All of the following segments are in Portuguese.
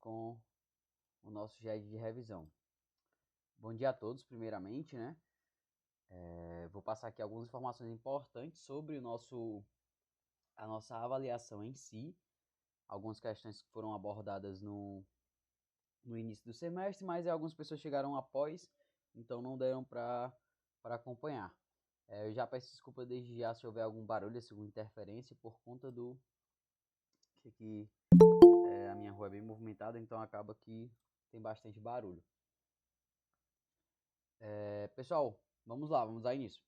com o nosso GED de revisão. Bom dia a todos, primeiramente, né? Vou passar aqui algumas informações importantes sobre a nossa avaliação em si, algumas questões que foram abordadas no início do semestre, mas algumas pessoas chegaram após, então não deram para acompanhar. Eu já peço desculpa desde já se houver algum barulho, alguma interferência, por conta do que a minha rua é bem movimentada, então acaba que tem bastante barulho. Pessoal, vamos dar início.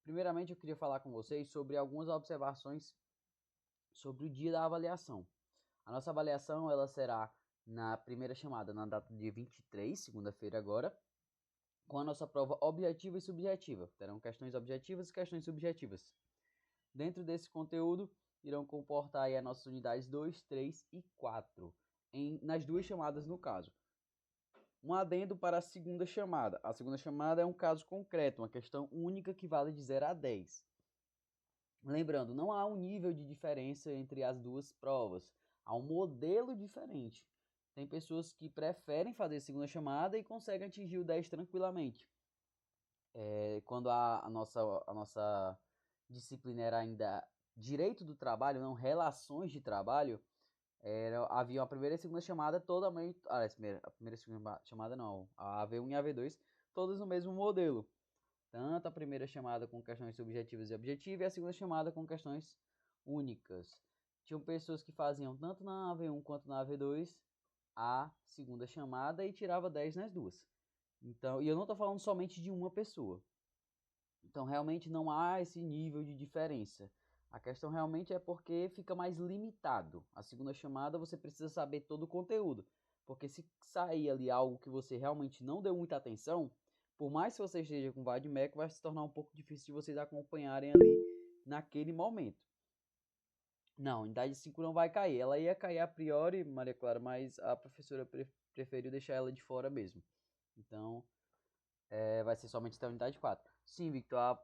Primeiramente, eu queria falar com vocês sobre algumas observações sobre o dia da avaliação. A nossa avaliação ela será na primeira chamada, na data de 23, segunda-feira agora, com a nossa prova objetiva e subjetiva. Terão questões objetivas e questões subjetivas. Dentro desse conteúdo, irão comportar aí as nossas unidades 2, 3 e 4, nas duas chamadas no caso. Um adendo para a segunda chamada. A segunda chamada é um caso concreto, uma questão única que vale de 0 a 10. Lembrando, não há um nível de diferença entre as duas provas. Há um modelo diferente. Tem pessoas que preferem fazer a segunda chamada e conseguem atingir o 10 tranquilamente. Quando a nossa disciplina era ainda direito do trabalho, não relações de trabalho, havia a primeira e a segunda chamada totalmente. A primeira e a segunda chamada não. A AV1 e a AV2, todas no mesmo modelo. Tanto a primeira chamada com questões subjetivas e objetivas e a segunda chamada com questões únicas. Tinham pessoas que faziam tanto na AV1 quanto na AV2 a segunda chamada e tirava 10 nas duas. Então, e eu não estou falando somente de uma pessoa. Então, realmente não há esse nível de diferença. A questão realmente é porque fica mais limitado. A segunda chamada você precisa saber todo o conteúdo. Porque se sair ali algo que você realmente não deu muita atenção, por mais que você esteja com VADMEC, vai se tornar um pouco difícil de vocês acompanharem ali naquele momento. Não, a unidade 5 não vai cair. Ela ia cair a priori, Maria Clara, mas a professora preferiu deixar ela de fora mesmo. Então, vai ser somente até a unidade 4. Sim, Victor,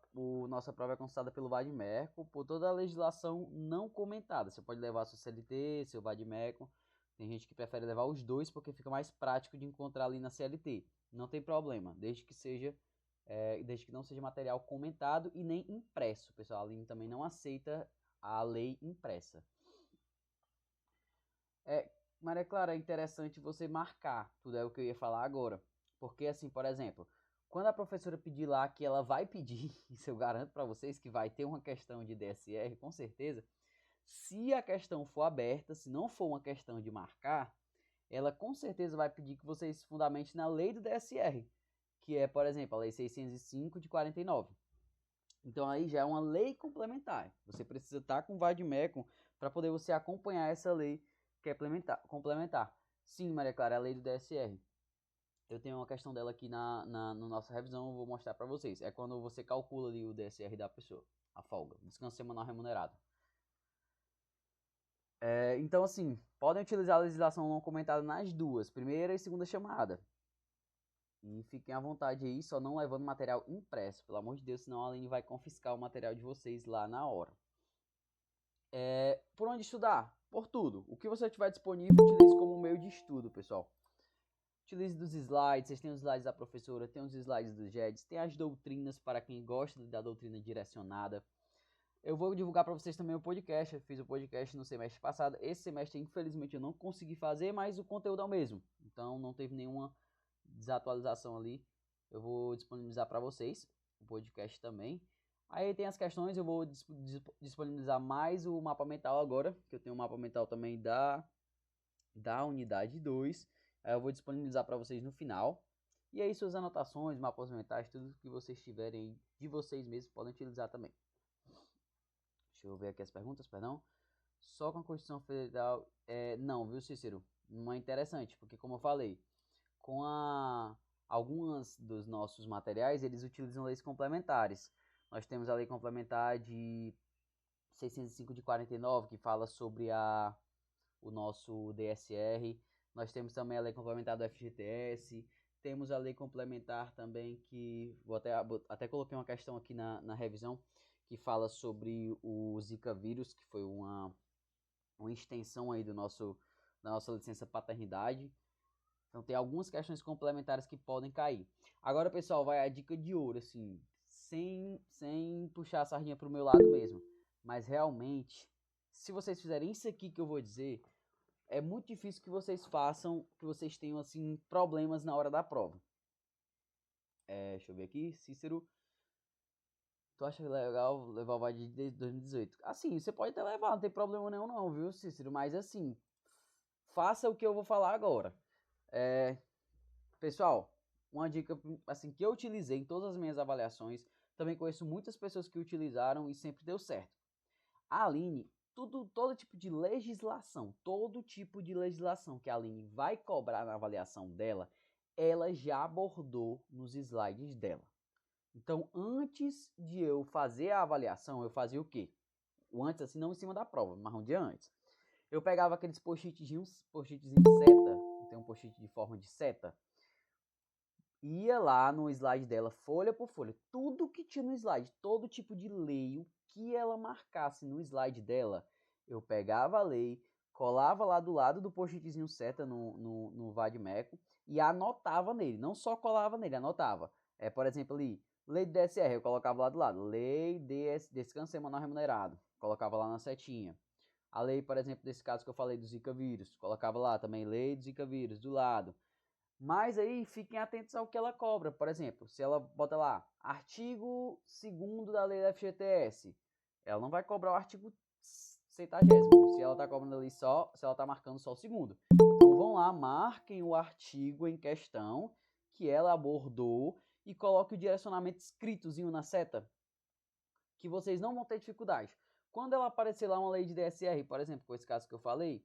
nossa prova é consultada pelo VADMECO por toda a legislação não comentada. Você pode levar seu CLT, seu VADMECO. Tem gente que prefere levar os dois porque fica mais prático de encontrar ali na CLT. Não tem problema, desde que não seja material comentado e nem impresso. Pessoal, a Aline também não aceita a lei impressa. Maria Clara, é interessante você marcar, tudo é o que eu ia falar agora. Porque assim, por exemplo, quando a professora pedir lá que ela vai pedir, isso eu garanto para vocês que vai ter uma questão de DSR, com certeza. Se a questão for aberta, se não for uma questão de marcar, ela com certeza vai pedir que vocês fundamentem na lei do DSR, que é, por exemplo, a lei 605 de 49. Então aí já é uma lei complementar. Você precisa estar com o VADMECO para poder você acompanhar essa lei que é complementar. Sim, Maria Clara, é a lei do DSR. Eu tenho uma questão dela aqui na nossa revisão, eu vou mostrar para vocês. É quando você calcula ali o DSR da pessoa, a folga, descanso semanal remunerado. Então, assim, podem utilizar a legislação não comentada nas duas, primeira e segunda chamada. E fiquem à vontade aí, só não levando material impresso, pelo amor de Deus, senão a Aline vai confiscar o material de vocês lá na hora. Por onde estudar? Por tudo. O que você tiver disponível, utilize como meio de estudo, pessoal. Utilize dos slides, vocês têm os slides da professora, tem os slides dos GEDs, tem as doutrinas para quem gosta da doutrina direcionada. Eu vou divulgar para vocês também o podcast, eu fiz o podcast no semestre passado. Esse semestre, infelizmente, eu não consegui fazer, mas o conteúdo é o mesmo. Então, não teve nenhuma desatualização ali. Eu vou disponibilizar para vocês o podcast também. Aí tem as questões, eu vou disponibilizar mais o mapa mental agora, que eu tenho um mapa mental também da unidade 2. Aí eu vou disponibilizar para vocês no final. E aí suas anotações, mapas mentais, tudo que vocês tiverem de vocês mesmos podem utilizar também. Deixa eu ver aqui as perguntas, perdão. Só com a Constituição Federal, não, viu, Cícero? Não é interessante, porque como eu falei, com algumas dos nossos materiais, eles utilizam leis complementares. Nós temos a lei complementar de 605 de 49, que fala sobre o nosso DSR. Nós temos também a lei complementar do FGTS. Temos a lei complementar também que, até coloquei uma questão aqui na revisão, que fala sobre o Zika vírus, que foi uma uma extensão aí da nossa licença paternidade. Então tem algumas questões complementares que podem cair. Agora, pessoal, vai a dica de ouro, assim, sem puxar a sardinha pro meu lado mesmo. Mas realmente, se vocês fizerem isso aqui que eu vou dizer, é muito difícil que vocês façam, que vocês tenham, assim, problemas na hora da prova. Deixa eu ver aqui, Cícero. Tu acha legal levar o VAD de 2018? Assim, você pode até levar, não tem problema nenhum não, viu, Cícero? Mas assim, faça o que eu vou falar agora. Pessoal, uma dica assim que eu utilizei em todas as minhas avaliações, também conheço muitas pessoas que utilizaram e sempre deu certo. A Aline, todo tipo de legislação que a Aline vai cobrar na avaliação dela, ela já abordou nos slides dela. Então, antes de eu fazer a avaliação, eu fazia o quê? O antes, assim, não em cima da prova, mas um dia antes. Eu pegava aqueles post-itzinhos seta, tem um post-it de forma de seta, ia lá no slide dela, folha por folha, tudo que tinha no slide, todo tipo de lei, o que ela marcasse no slide dela, eu pegava a lei, colava lá do lado do post-itzinho seta no Vadmeco e anotava nele, não só colava nele, anotava. Por exemplo, ali, lei do DSR, eu colocava lá do lado, lei descanso semanal remunerado, colocava lá na setinha. A lei, por exemplo, desse caso que eu falei do Zika vírus, colocava lá também lei do Zika vírus do lado. Mas aí fiquem atentos ao que ela cobra. Por exemplo, se ela bota lá artigo 2º da lei da FGTS, ela não vai cobrar o artigo 70º, se ela está cobrando ali só, se ela está marcando só o 2º. Então vão lá, marquem o artigo em questão que ela abordou e coloque o direcionamento escritozinho na seta, que vocês não vão ter dificuldade. Quando ela aparecer lá uma lei de DSR, por exemplo, com esse caso que eu falei,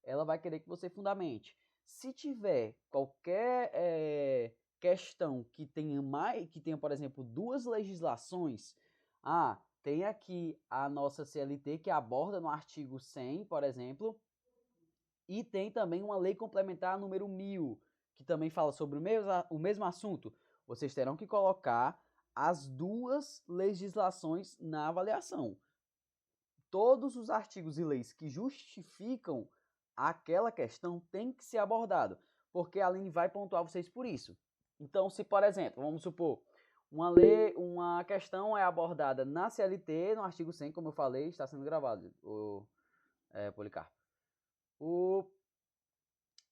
ela vai querer que você fundamente. Se tiver qualquer questão que tenha, por exemplo, duas legislações, tem aqui a nossa CLT que aborda no artigo 100, por exemplo, e tem também uma lei complementar número 1000, que também fala sobre o mesmo assunto. Vocês terão que colocar as duas legislações na avaliação. Todos os artigos e leis que justificam aquela questão têm que ser abordado, porque a Aline vai pontuar vocês por isso. Então, se, por exemplo, vamos supor, uma questão é abordada na CLT, no artigo 100, como eu falei, está sendo gravado, Policarpo.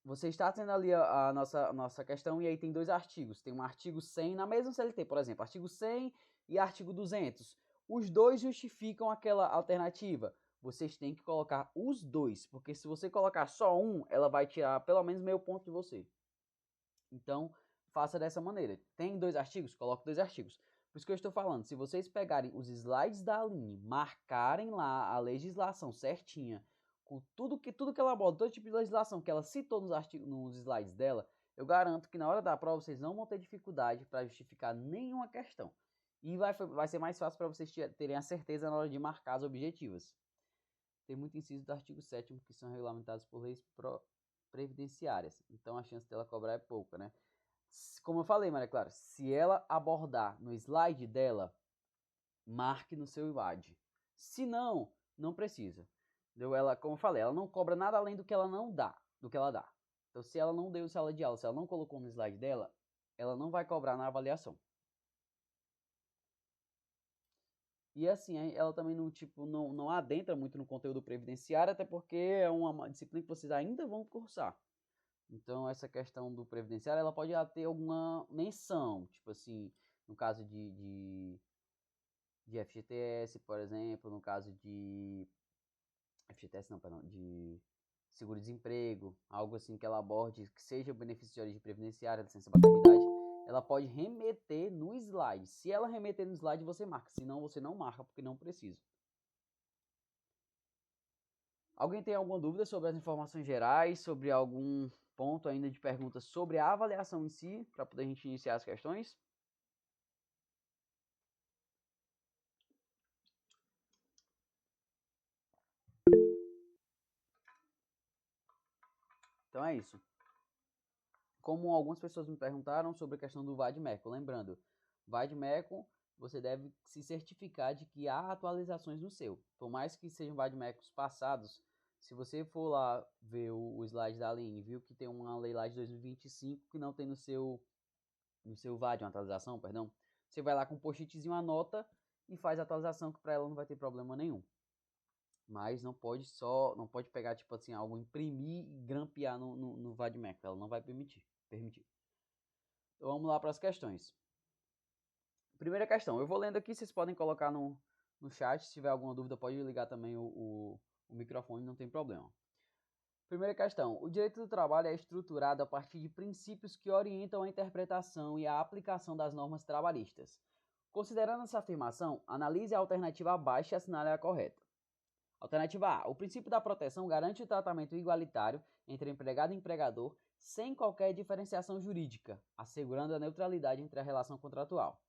Você está tendo ali a nossa questão e aí tem dois artigos. Tem um artigo 100 na mesma CLT, por exemplo, artigo 100 e artigo 200. Os dois justificam aquela alternativa. Vocês têm que colocar os dois, porque se você colocar só um, ela vai tirar pelo menos meio ponto de você. Então, faça dessa maneira. Tem dois artigos? Coloque dois artigos. Por isso que eu estou falando, se vocês pegarem os slides da Aline, marcarem lá a legislação certinha, com tudo que ela aborda, todo tipo de legislação que ela citou nos slides dela, eu garanto que na hora da prova vocês não vão ter dificuldade para justificar nenhuma questão. E vai ser mais fácil para vocês terem a certeza na hora de marcar as objetivas. Tem muito inciso do artigo 7º que são regulamentados por leis previdenciárias. Então a chance dela cobrar é pouca, né? Como eu falei, Maria Clara, se ela abordar no slide dela, marque no seu IVAD. Se não, não precisa. Ela, como eu falei, ela não cobra nada além do que ela não dá, do que ela dá. Então, se ela não deu sala de aula, se ela não colocou no slide dela, ela não vai cobrar na avaliação. E assim, ela também não adentra muito no conteúdo previdenciário, até porque é uma disciplina que vocês ainda vão cursar. Então, essa questão do previdenciário, ela pode ter alguma menção, tipo assim, no caso de FGTS, por exemplo, no caso de FGTS não, perdão, de seguro-desemprego, algo assim que ela aborde, que seja beneficiário de previdenciária, licença paternidade, ela pode remeter no slide. Se ela remeter no slide, você marca, senão você não marca, porque não precisa. Alguém tem alguma dúvida sobre as informações gerais, sobre algum ponto ainda de perguntas sobre a avaliação em si, para poder a gente iniciar as questões? Então é isso. Como algumas pessoas me perguntaram sobre a questão do Vadmeco, lembrando, Vadmeco, você deve se certificar de que há atualizações no seu. Por mais que sejam Vadmecos passados, Se você for lá ver o slide da Aline, viu que tem uma lei lá de 2025 que não tem no seu VAD, uma atualização, perdão, você vai lá com um post-itzinho, anota e faz a atualização, que para ela não vai ter problema nenhum. Mas não pode pegar, tipo assim, algo, imprimir e grampear no VAD-Mac, ela não vai permitir. Então vamos lá para as questões. Primeira questão, eu vou lendo aqui, vocês podem colocar no chat, se tiver alguma dúvida pode ligar também o microfone, não tem problema. Primeira questão, o direito do trabalho é estruturado a partir de princípios que orientam a interpretação e a aplicação das normas trabalhistas. Considerando essa afirmação, analise a alternativa abaixo e assinale a correta. Alternativa A, o princípio da proteção garante o tratamento igualitário entre empregado e empregador sem qualquer diferenciação jurídica, assegurando a neutralidade entre a relação contratual.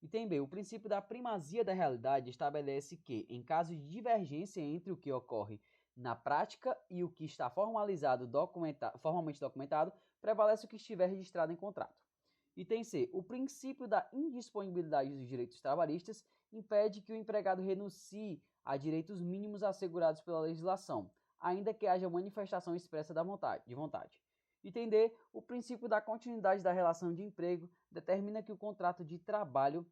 Item B, o princípio da primazia da realidade estabelece que, em caso de divergência entre o que ocorre na prática e o que está formalmente documentado, prevalece o que estiver registrado em contrato. Item C, o princípio da indisponibilidade dos direitos trabalhistas impede que o empregado renuncie a direitos mínimos assegurados pela legislação, ainda que haja manifestação expressa de vontade. Item D, o princípio da continuidade da relação de emprego determina que o contrato de trabalho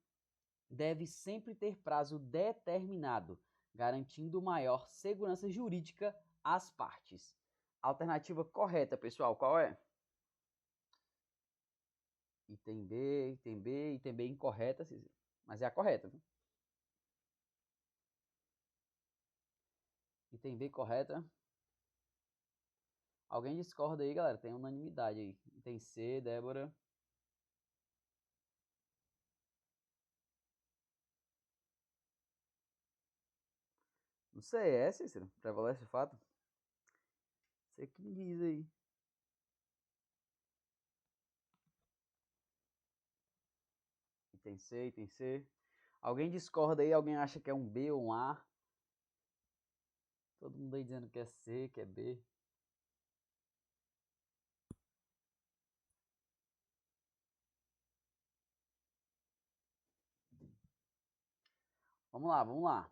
deve sempre ter prazo determinado, garantindo maior segurança jurídica às partes. Alternativa correta, pessoal, qual é? Item B incorreta, mas é a correta, viu? Item B correta. Alguém discorda aí, galera? Tem unanimidade aí. Item C, Débora. Não sei, é, Cícero? Prevalece o fato? Você que me diz aí. Item C. Alguém discorda aí? Alguém acha que é um B ou um A? Todo mundo aí dizendo que é C, que é B. Vamos lá.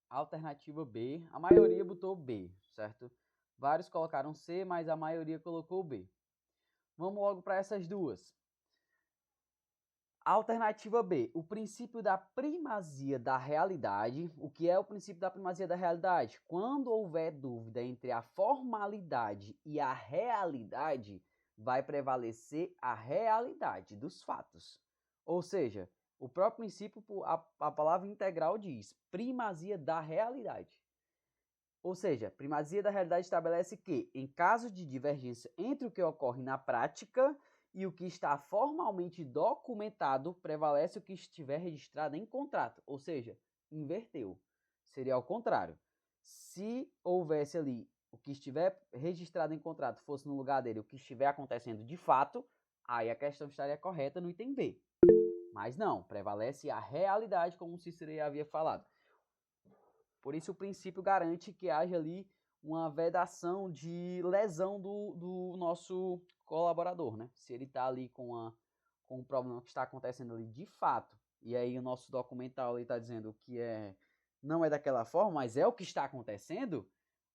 Alternativa B. A maioria botou B, certo? Vários colocaram C, mas a maioria colocou B. Vamos logo para essas duas. Alternativa B, o princípio da primazia da realidade. O que é o princípio da primazia da realidade? Quando houver dúvida entre a formalidade e a realidade, vai prevalecer a realidade dos fatos. Ou seja, o próprio princípio, a palavra integral diz primazia da realidade. Ou seja, primazia da realidade estabelece que, em caso de divergência entre o que ocorre na prática e o que está formalmente documentado, prevalece o que estiver registrado em contrato. Ou seja, inverteu. Seria ao contrário. Se houvesse ali o que estiver registrado em contrato fosse no lugar dele o que estiver acontecendo de fato, aí a questão estaria correta no item B. Mas não, prevalece a realidade, como o Cícero havia falado. Por isso o princípio garante que haja ali uma vedação de lesão do nosso colaborador, né? Se ele está ali com um problema que está acontecendo ali de fato, e aí o nosso documental está dizendo que não é daquela forma, mas é o que está acontecendo,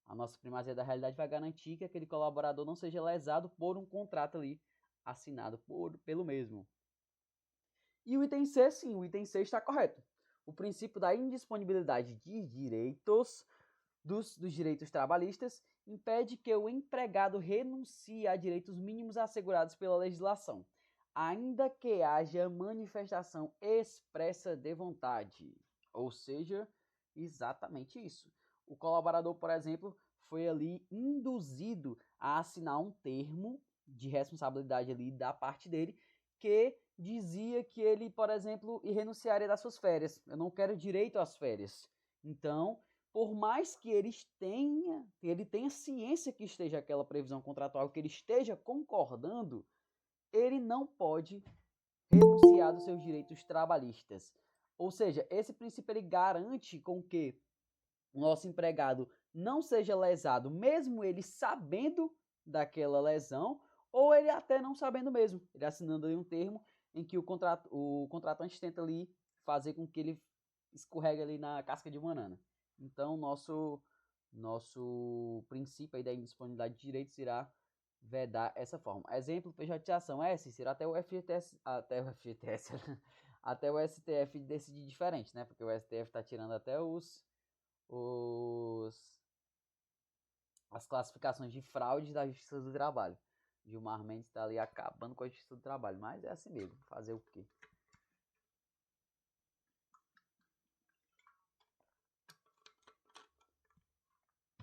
a nossa primazia da realidade vai garantir que aquele colaborador não seja lesado por um contrato ali assinado pelo mesmo. E o item C, sim, o item C está correto. O princípio da indisponibilidade de direitos dos direitos trabalhistas impede que o empregado renuncie a direitos mínimos assegurados pela legislação, ainda que haja manifestação expressa de vontade. Ou seja, exatamente isso. O colaborador, por exemplo, foi ali induzido a assinar um termo de responsabilidade ali da parte dele que dizia que ele, por exemplo, renunciaria das suas férias. Eu não quero direito às férias. Então, por mais que ele tenha ciência que esteja aquela previsão contratual, que ele esteja concordando, ele não pode renunciar dos seus direitos trabalhistas. Ou seja, esse princípio ele garante com que o nosso empregado não seja lesado, mesmo ele sabendo daquela lesão, ou ele até não sabendo mesmo, ele assinando ali um termo em que o contratante tenta ali fazer com que ele escorregue ali na casca de banana. Então, nosso princípio aí da indisponibilidade de direitos irá vedar essa forma. Exemplo, pejotização. Cícero, até o FGTS, até o STF decidir diferente, né? Porque o STF está tirando até as classificações de fraude da Justiça do Trabalho. Gilmar Mendes está ali acabando com a Justiça do Trabalho, mas é assim mesmo, fazer o quê?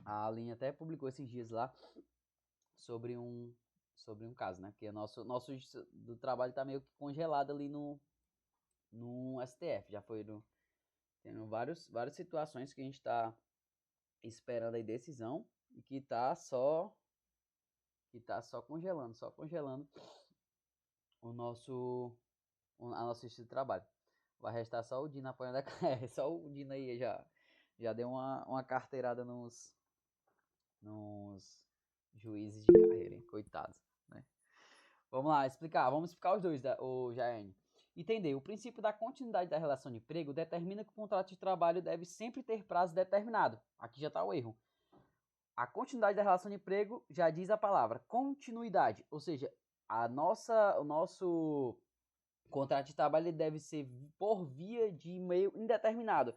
A Aline até publicou esses dias lá sobre um caso, né? Porque nosso Justiça do Trabalho está meio que congelado ali no STF. Já foi tendo várias situações que a gente está esperando aí decisão e que tá só congelando a nossa justiça do trabalho. Vai restar só o Dino apoiando a só o Dino aí já deu uma carteirada nos juízes de carreira, hein? Coitados, né? Vamos explicar os dois, o Jaene. Entender, o princípio da continuidade da relação de emprego determina que o contrato de trabalho deve sempre ter prazo determinado. Aqui já está o erro. A continuidade da relação de emprego já diz a palavra continuidade, ou seja, o nosso contrato de trabalho deve ser por via de meio indeterminado.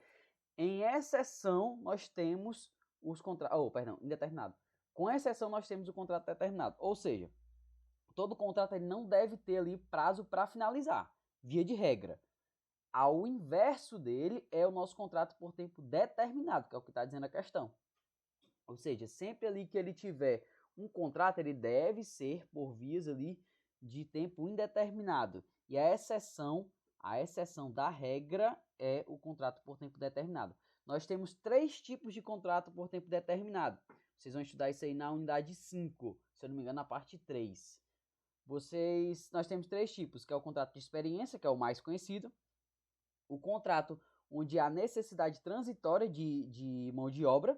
Em exceção, nós temos os contratos, indeterminado. Com exceção, nós temos o contrato determinado, ou seja, todo contrato ele não deve ter ali prazo para finalizar, via de regra. Ao inverso dele é o nosso contrato por tempo determinado, que é o que está dizendo a questão. Ou seja, sempre ali que ele tiver um contrato, ele deve ser por vias ali de tempo indeterminado. E a exceção da regra é o contrato por tempo determinado. Nós temos 3 tipos de contrato por tempo determinado. Vocês vão estudar isso aí na unidade 5, se eu não me engano, na parte 3. Nós temos 3 tipos, que é o contrato de experiência, que é o mais conhecido. O contrato onde há necessidade transitória de mão de obra.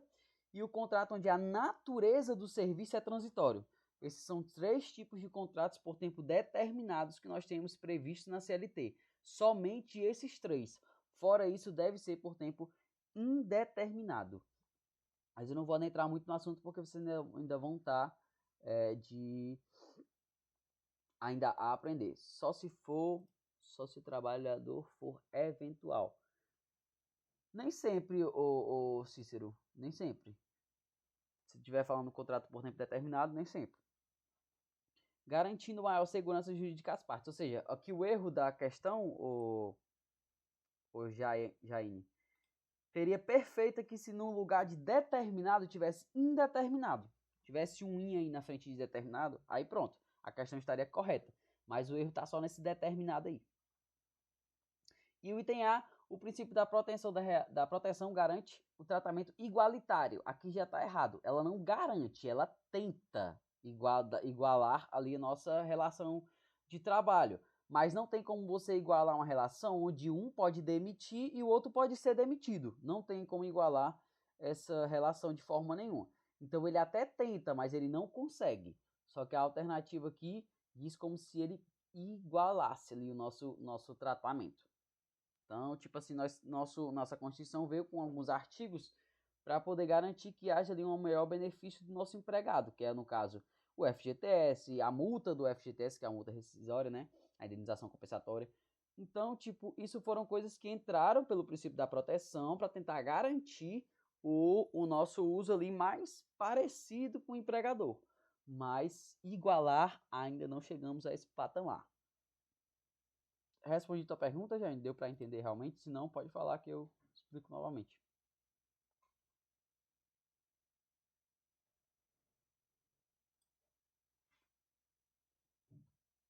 E o contrato onde a natureza do serviço é transitório. Esses são 3 tipos de contratos por tempo determinados que nós temos previstos na CLT. Somente esses 3. Fora isso, deve ser por tempo indeterminado. Mas eu não vou entrar muito no assunto porque vocês ainda vão estar ainda a aprender. Só se o trabalhador for eventual. Nem sempre, o Cícero, nem sempre. Se estiver falando contrato por tempo determinado, nem sempre. Garantindo maior segurança jurídica às partes. Ou seja, aqui o erro da questão, o Jaine, seria perfeita que se no lugar de determinado tivesse indeterminado. Tivesse um in aí na frente de determinado, aí pronto, a questão estaria correta. Mas o erro está só nesse determinado aí. E o item A, o princípio da proteção garante o tratamento igualitário. Aqui já está errado. Ela não garante, ela tenta igualar ali a nossa relação de trabalho. Mas não tem como você igualar uma relação onde um pode demitir e o outro pode ser demitido. Não tem como igualar essa relação de forma nenhuma. Então ele até tenta, mas ele não consegue. Só que a alternativa aqui diz como se ele igualasse ali o nosso tratamento. Então, tipo assim, nossa Constituição veio com alguns artigos para poder garantir que haja ali um maior benefício do nosso empregado, que é, no caso, o FGTS, a multa do FGTS, que é a multa rescisória, né? A indenização compensatória. Então, tipo, isso foram coisas que entraram pelo princípio da proteção para tentar garantir o nosso uso ali mais parecido com o empregador. Mas igualar, ainda não chegamos a esse patamar. Respondi tua pergunta, já deu para entender realmente? Se não, pode falar que eu explico novamente.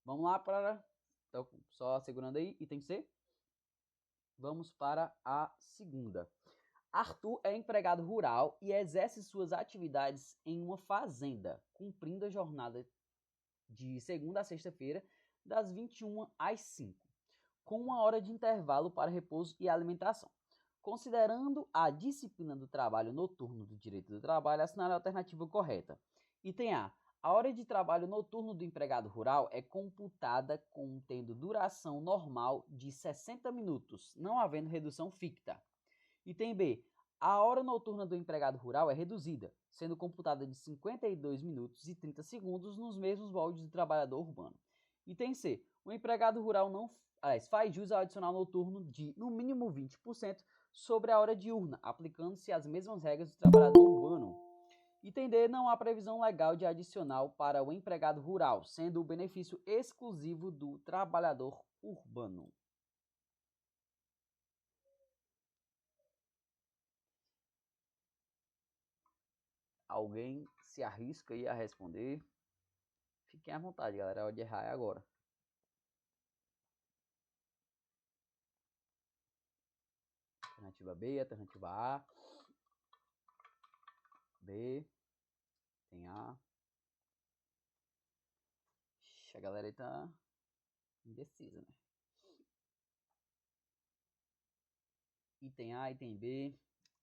Vamos lá para... Então, só segurando aí, item C. Vamos para a segunda. Arthur é empregado rural e exerce suas atividades em uma fazenda, cumprindo a jornada de segunda a sexta-feira, das 21 às 5, com 1 hora de intervalo para repouso e alimentação. Considerando a disciplina do trabalho noturno do direito do trabalho, assinar a alternativa correta. Item A. A hora de trabalho noturno do empregado rural é computada tendo duração normal de 60 minutos, não havendo redução ficta. Item B. A hora noturna do empregado rural é reduzida, sendo computada de 52 minutos e 30 segundos nos mesmos moldes do trabalhador urbano. Item C. O empregado rural faz jus ao adicional noturno de, no mínimo, 20% sobre a hora diurna, aplicando-se as mesmas regras do trabalhador urbano. Item D. Não há previsão legal de adicional para o empregado rural, sendo o benefício exclusivo do trabalhador urbano. Alguém se arrisca aí a responder? Fiquem à vontade, galera. A hora de errar é agora. Alternativa B, alternativa A. B. Tem A. A galera aí tá indecisa, né? Item A, item B.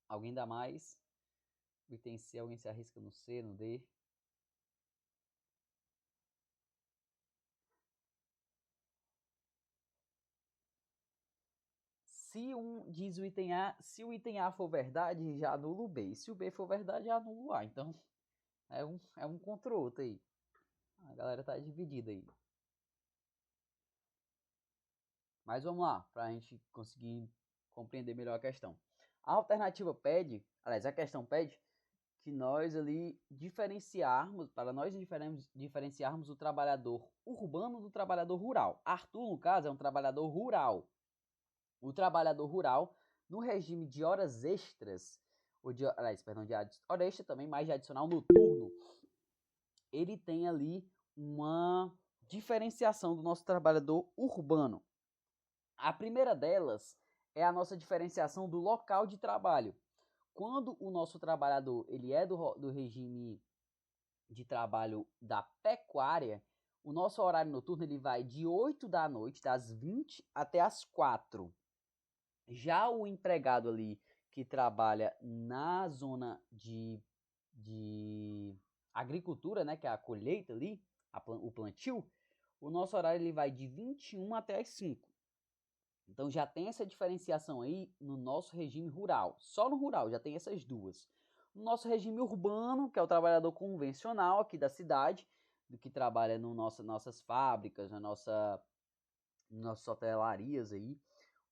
Alguém dá mais? Item C, alguém se arrisca no C, no D? Se diz o item A, se o item A for verdade, já anula o B. E se o B for verdade, já anula o A. Então, é um contra o outro aí. A galera tá dividida aí. Mas vamos lá, para a gente conseguir compreender melhor a questão. A alternativa pede, aliás, a questão pede que nós ali diferenciarmos, para nós diferenciarmos o trabalhador urbano do trabalhador rural. Arthur, no caso, é um trabalhador rural. O trabalhador rural, no regime de horas extras, de hora extra também, mais de adicional noturno, ele tem ali uma diferenciação do nosso trabalhador urbano. A primeira delas é a nossa diferenciação do local de trabalho. Quando o nosso trabalhador ele é do regime de trabalho da pecuária, o nosso horário noturno ele vai de 8 da noite, das 20 até as 4. Já o empregado ali que trabalha na zona de agricultura, né, que é a colheita ali, o plantio, o nosso horário ele vai de 21 até as 5. Então já tem essa diferenciação aí no nosso regime rural. Só no rural já tem essas duas. No nosso regime urbano, que é o trabalhador convencional aqui da cidade, do que trabalha no nossas fábricas, nossas hotelarias aí,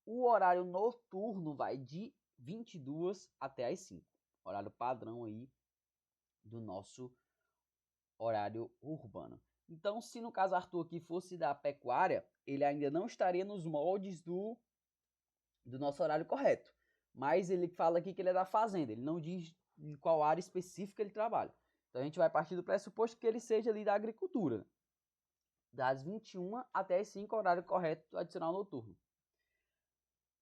o horário noturno vai de 22 até as 5. Horário padrão aí do nosso horário urbano. Então, se no caso Arthur aqui fosse da pecuária, ele ainda não estaria nos moldes do nosso horário correto. Mas ele fala aqui que ele é da fazenda, ele não diz em qual área específica ele trabalha. Então a gente vai partir do pressuposto que ele seja ali da agricultura. Das 21 até as 5, horário correto do adicional noturno.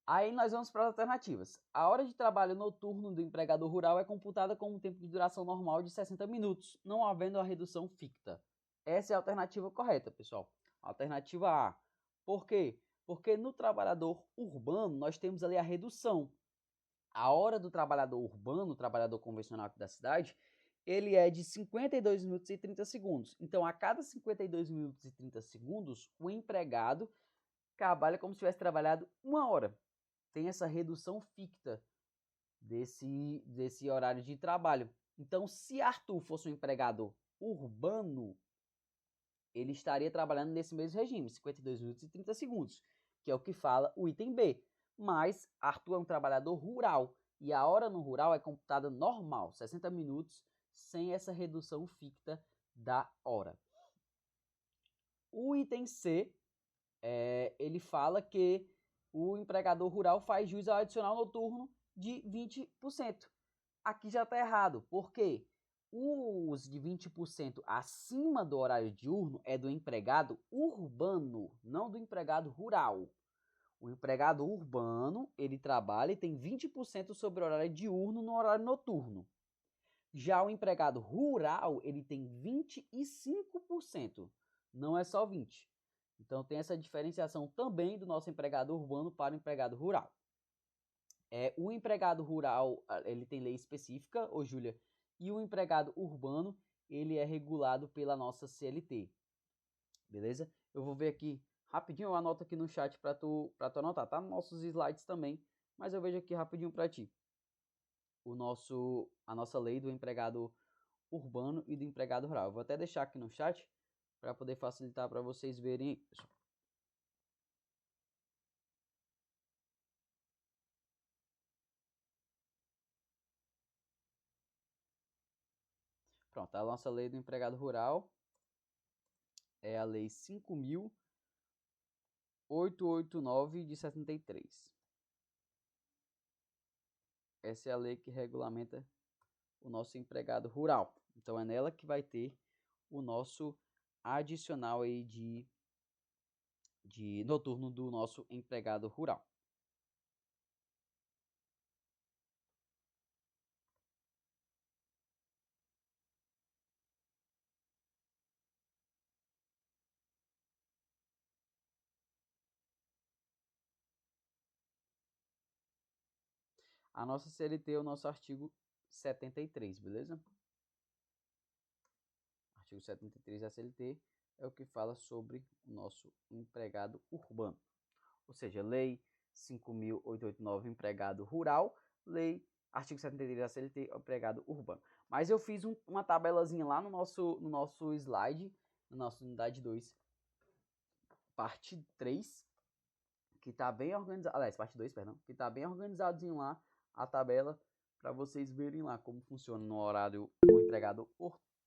Aí nós vamos para as alternativas. A hora de trabalho noturno do empregador rural é computada com um tempo de duração normal de 60 minutos, não havendo a redução ficta. Essa é a alternativa correta, pessoal. Alternativa A. Por quê? Porque no trabalhador urbano nós temos ali a redução. A hora do trabalhador urbano, trabalhador convencional aqui da cidade, ele é de 52 minutos e 30 segundos. Então, a cada 52 minutos e 30 segundos, o empregado trabalha como se tivesse trabalhado 1 hora. Tem essa redução ficta desse horário de trabalho. Então, se Arthur fosse um empregador urbano, ele estaria trabalhando nesse mesmo regime, 52 minutos e 30 segundos, que é o que fala o item B. Mas Arthur é um trabalhador rural, e a hora no rural é computada normal, 60 minutos, sem essa redução ficta da hora. O item C, ele fala que o empregador rural faz jus ao adicional noturno de 20%. Aqui já está errado, por quê? Os de 20% acima do horário diurno é do empregado urbano, não do empregado rural. O empregado urbano, ele trabalha e tem 20% sobre o horário diurno no horário noturno. Já o empregado rural, ele tem 25%, não é só 20%. Então tem essa diferenciação também do nosso empregado urbano para o empregado rural. O empregado rural, ele tem lei específica, ô Júlia, e o empregado urbano, ele é regulado pela nossa CLT. Beleza? Eu vou ver aqui rapidinho, eu anoto aqui no chat para tu anotar, tá? Nos nossos slides também, mas eu vejo aqui rapidinho para ti. a nossa lei do empregado urbano e do empregado rural. Eu vou até deixar aqui no chat para poder facilitar para vocês verem isso. Pronto, a nossa lei do empregado rural é a lei 5.889 de 73. Essa é a lei que regulamenta o nosso empregado rural. Então é nela que vai ter o nosso adicional aí de noturno do nosso empregado rural. A nossa CLT é o nosso artigo 73, beleza? Artigo 73 da CLT é o que fala sobre o nosso empregado urbano. Ou seja, lei 5.889, empregado rural, lei artigo 73 da CLT, empregado urbano. Mas eu fiz uma tabelazinha lá no nosso slide, na nossa unidade 2, parte 3, que está bem organizado, aliás, parte 2, perdão, que está bem organizadinho lá a tabela para vocês verem lá como funciona no horário do empregado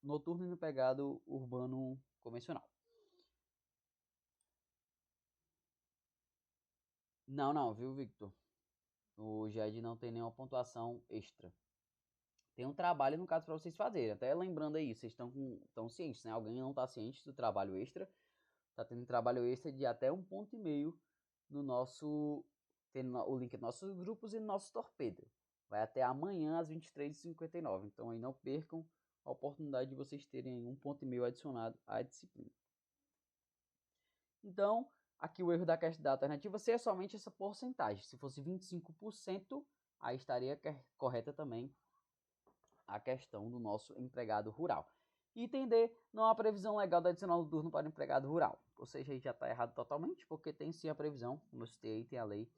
noturno e no empregado urbano convencional. Não, viu, Victor? O GED não tem nenhuma pontuação extra. Tem um trabalho, no caso, para vocês fazerem. Até lembrando aí, vocês estão cientes, né? Alguém não está ciente do trabalho extra. Está tendo trabalho extra de até 1,5 no nosso... Tem o link nos nossos grupos e no nosso torpedo. Vai até amanhã às 23h59. Então aí não percam a oportunidade de vocês terem 1,5 adicionado à disciplina. Então, aqui o erro da alternativa C é somente essa porcentagem. Se fosse 25%, aí estaria correta também a questão do nosso empregado rural. Item D, não há previsão legal da adicional noturno para o empregado rural. Ou seja, aí já está errado totalmente, porque tem sim a previsão, como eu citei, tem a lei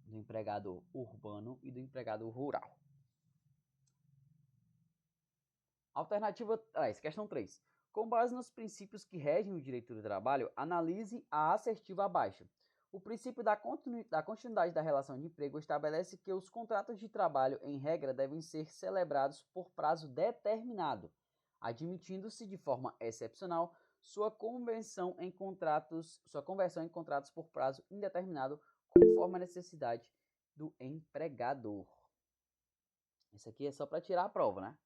do empregado urbano e do empregado rural. Alternativa 3, questão 3. Com base nos princípios que regem o direito do trabalho, analise a assertiva abaixo. O princípio da continuidade da relação de emprego estabelece que os contratos de trabalho, em regra, devem ser celebrados por prazo determinado, admitindo-se de forma excepcional sua conversão em contratos por prazo indeterminado, conforme a necessidade do empregador. Isso aqui é só para tirar a prova, né?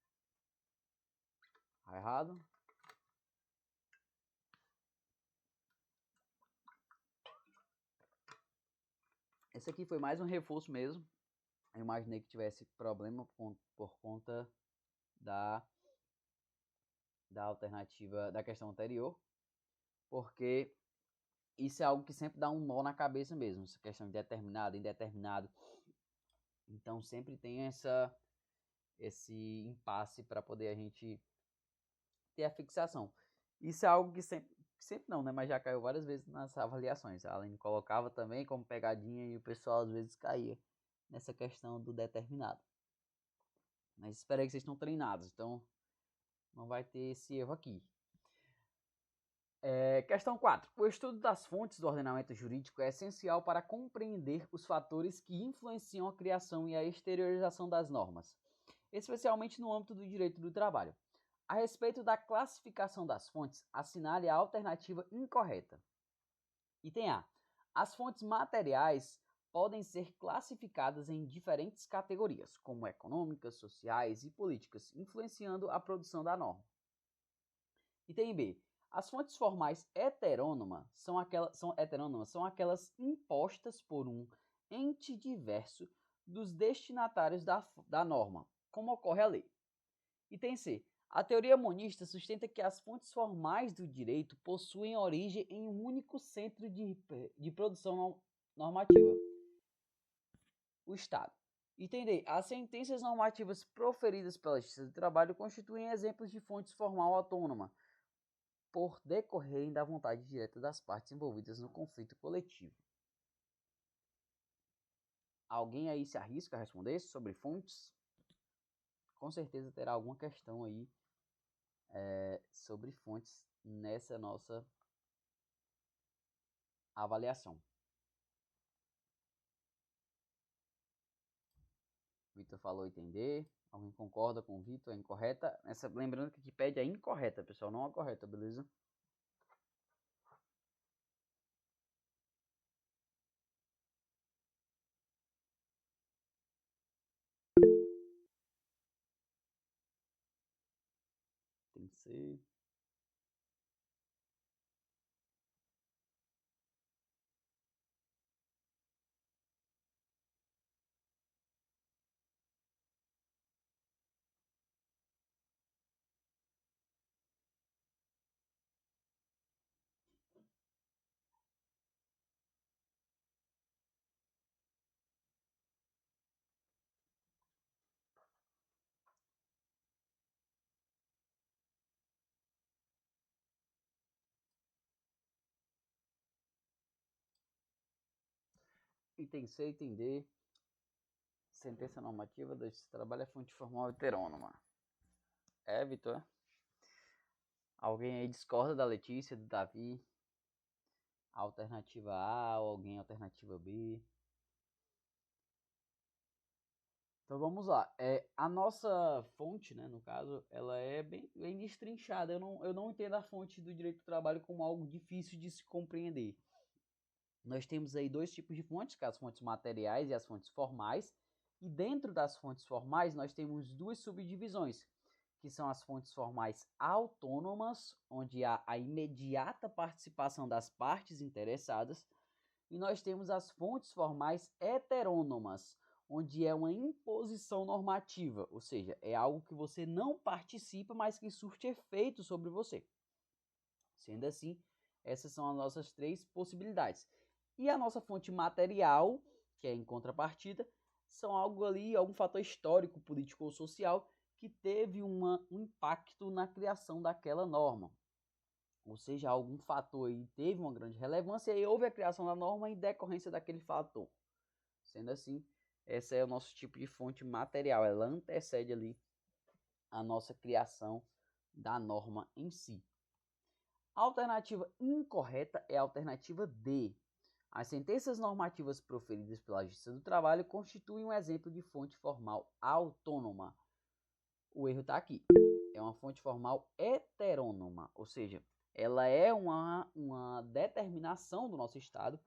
Tá errado? Esse aqui foi mais um reforço mesmo. Eu imaginei que tivesse problema por conta da alternativa da questão anterior, porque isso é algo que sempre dá um nó na cabeça mesmo, essa questão de determinado, indeterminado. Então sempre tem esse impasse para poder a gente ter a fixação. Isso é algo que sempre não, né? Mas já caiu várias vezes nas avaliações. A Aline colocava também como pegadinha e o pessoal às vezes caía nessa questão do determinado. Mas espero que vocês estão treinados, então não vai ter esse erro aqui. Questão 4. O estudo das fontes do ordenamento jurídico é essencial para compreender os fatores que influenciam a criação e a exteriorização das normas, especialmente no âmbito do direito do trabalho. A respeito da classificação das fontes, assinale a alternativa incorreta. Item A. As fontes materiais podem ser classificadas em diferentes categorias, como econômicas, sociais e políticas, influenciando a produção da norma. Item B. As fontes formais heterônomas são aquelas impostas por um ente diverso dos destinatários da norma, como ocorre a lei. Item C. A teoria monista sustenta que as fontes formais do direito possuem origem em um único centro de produção normativa, o Estado. Item D. As sentenças normativas proferidas pela Justiça do Trabalho constituem exemplos de fontes formal autônoma, por decorrerem da vontade direta das partes envolvidas no conflito coletivo. Alguém aí se arrisca a responder sobre fontes? com certeza terá alguma questão aí sobre fontes nessa nossa avaliação. Vitor falou entender. Alguém concorda com o Vitor? É incorreta? Lembrando que aqui pede a incorreta, pessoal, não a correta, beleza? Tem que ser. Item C, item D. Sentença normativa do trabalho é fonte formal heterônoma. Vitor? Alguém aí discorda da Letícia, do Davi? Alternativa A ou alguém alternativa B? Então vamos lá. A nossa fonte, né, no caso, ela é bem destrinchada. Eu não entendo a fonte do direito do trabalho como algo difícil de se compreender. Nós temos aí dois tipos de fontes, que são as fontes materiais e as fontes formais. E dentro das fontes formais, nós temos duas subdivisões, que são as fontes formais autônomas, onde há a imediata participação das partes interessadas, e nós temos as fontes formais heterônomas, onde é uma imposição normativa, ou seja, é algo que você não participa, mas que surte efeito sobre você. Sendo assim, essas são as nossas três possibilidades. E a nossa fonte material, que é em contrapartida, são algo ali, algum fator histórico, político ou social que teve um impacto na criação daquela norma. Ou seja, algum fator aí teve uma grande relevância e houve a criação da norma em decorrência daquele fator. Sendo assim, esse é o nosso tipo de fonte material. Ela antecede ali a nossa criação da norma em si. A alternativa incorreta é a alternativa D. As sentenças normativas proferidas pela Justiça do Trabalho constituem um exemplo de fonte formal autônoma. O erro está aqui. É uma fonte formal heterônoma, ou seja, ela é uma determinação do nosso Estado,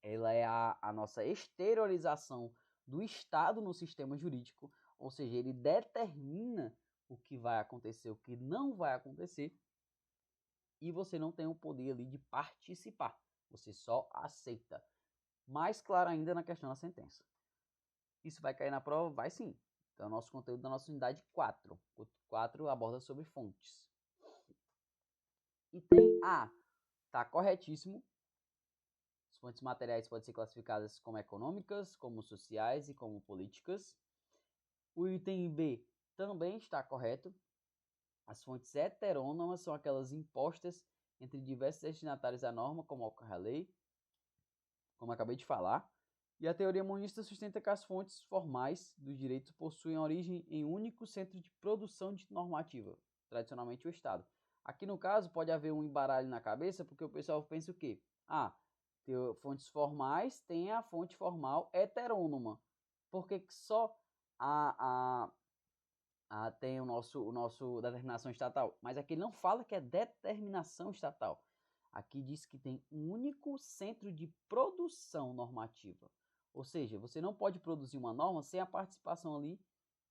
ela é a nossa exteriorização do Estado no sistema jurídico, ou seja, ele determina o que vai acontecer, o que não vai acontecer, e você não tem o poder ali de participar, você só aceita. Mais claro ainda na questão da sentença. Isso vai cair na prova? Vai sim. Então, o nosso conteúdo da nossa unidade 4. O 4 aborda sobre fontes. Item A. Está corretíssimo. As fontes materiais podem ser classificadas como econômicas, como sociais e como políticas. O item B também está correto. As fontes heterônomas são aquelas impostas entre diversos destinatários da norma, como ocorre a lei, como acabei de falar. E a teoria monista sustenta que as fontes formais do direito possuem origem em um único centro de produção de normativa, tradicionalmente o Estado. Aqui no caso pode haver um embaralho na cabeça, porque o pessoal pensa o quê? Fontes formais tem a fonte formal heterônoma. Por que só tem o nosso determinação estatal? Mas aqui ele não fala que é determinação estatal. Aqui diz que tem um único centro de produção normativa. Ou seja, você não pode produzir uma norma sem a participação ali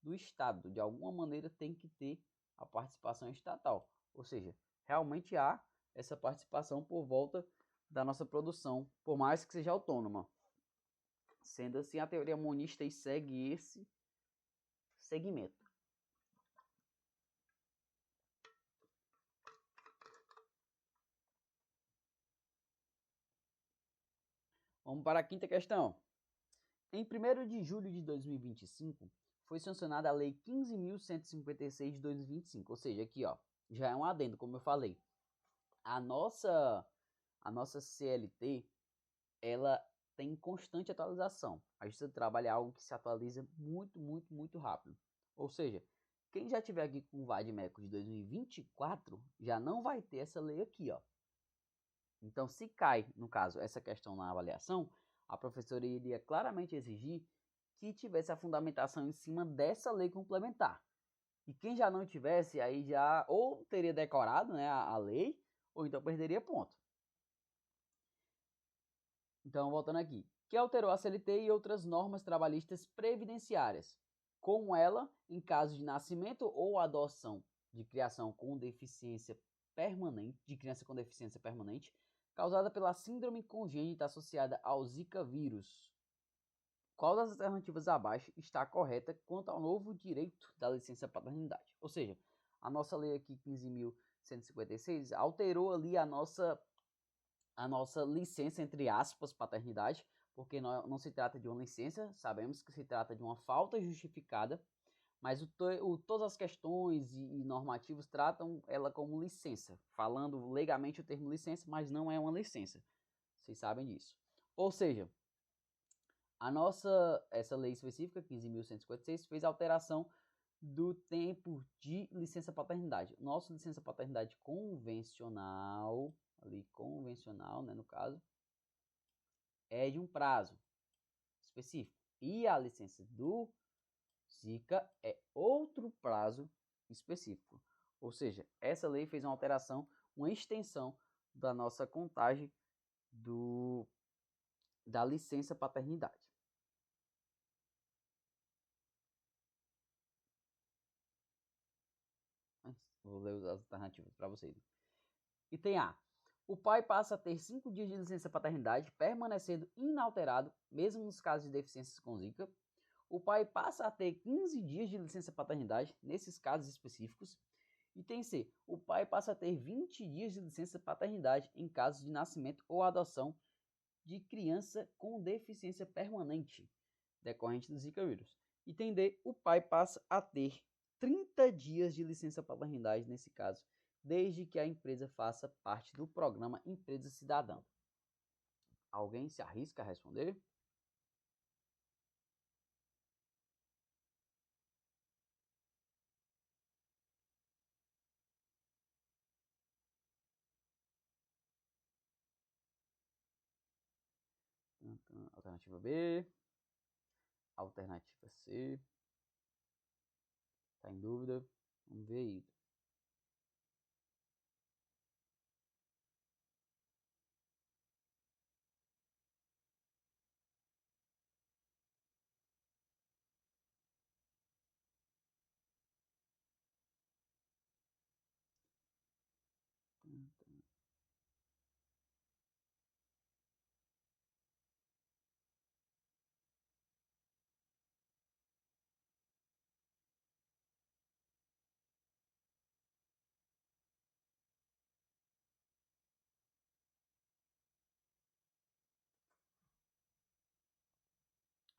do Estado. De alguma maneira tem que ter a participação estatal. Ou seja, realmente há essa participação por volta da nossa produção, por mais que seja autônoma. Sendo assim, a teoria monista segue esse segmento. Vamos para a quinta questão. Em 1º de julho de 2025, foi sancionada a Lei 15.156 de 2025. Ou seja, aqui já é um adendo, como eu falei. A nossa CLT, ela tem constante atualização. A Justiça do Trabalho é algo que se atualiza muito, muito, muito rápido. Ou seja, quem já tiver aqui com o VAD-MECO de 2024 já não vai ter essa lei aqui, ó. Então, se cai, no caso, essa questão na avaliação, a professora iria claramente exigir que tivesse a fundamentação em cima dessa lei complementar. E quem já não tivesse, aí já ou teria decorado, né, a lei, ou então perderia ponto. Então, voltando aqui. Que alterou a CLT e outras normas trabalhistas previdenciárias, como ela, em caso de nascimento ou adoção de criação com deficiência permanente, de criança com deficiência permanente, causada pela síndrome congênita associada ao Zika vírus. Qual das alternativas abaixo está correta quanto ao novo direito da licença paternidade? Ou seja, a nossa lei aqui 15.156 alterou ali a nossa licença, entre aspas, paternidade, porque não se trata de uma licença, sabemos que se trata de uma falta justificada, mas todas as questões e normativos tratam ela como licença, falando legalmente o termo licença, mas não é uma licença, vocês sabem disso. Ou seja, essa lei específica, 15.156, fez alteração do tempo de licença paternidade. Nossa licença paternidade convencional, né, no caso, é de um prazo específico. E a licença do Zika é outro prazo específico. Ou seja, essa lei fez uma alteração, uma extensão da nossa contagem da licença paternidade. Vou ler as alternativas para vocês. Item A. O pai passa a ter 5 dias de licença paternidade, permanecendo inalterado, mesmo nos casos de deficiências com Zika. O pai passa a ter 15 dias de licença paternidade, nesses casos específicos. Item C. O pai passa a ter 20 dias de licença paternidade em casos de nascimento ou adoção de criança com deficiência permanente, decorrente do Zika vírus. Item D. O pai passa a ter 30 dias de licença paternidade nesse caso, desde que a empresa faça parte do programa Empresa Cidadã. Alguém se arrisca a responder? Alternativa B. Alternativa C. Tá em dúvida? Vamos ver aí.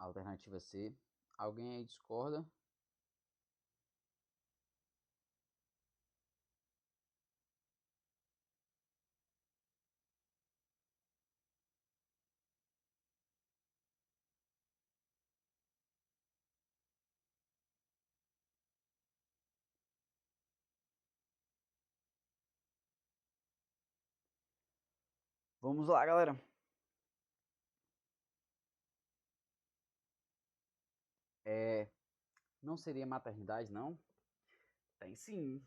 Alternativa C. Alguém aí discorda? Vamos lá, galera. Não seria maternidade, não? Tem sim,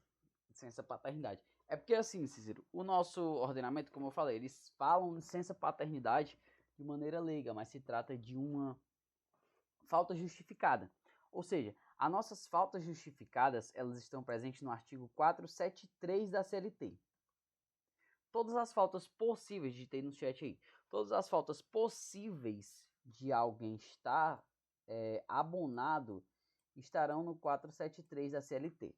licença paternidade. É porque assim, Cícero, o nosso ordenamento, como eu falei, eles falam licença paternidade de maneira leiga, mas se trata de uma falta justificada. Ou seja, as nossas faltas justificadas, elas estão presentes no artigo 473 da CLT. Todas as faltas possíveis, digitei no chat aí, todas as faltas possíveis de alguém estar abonado estarão no 473 da CLT.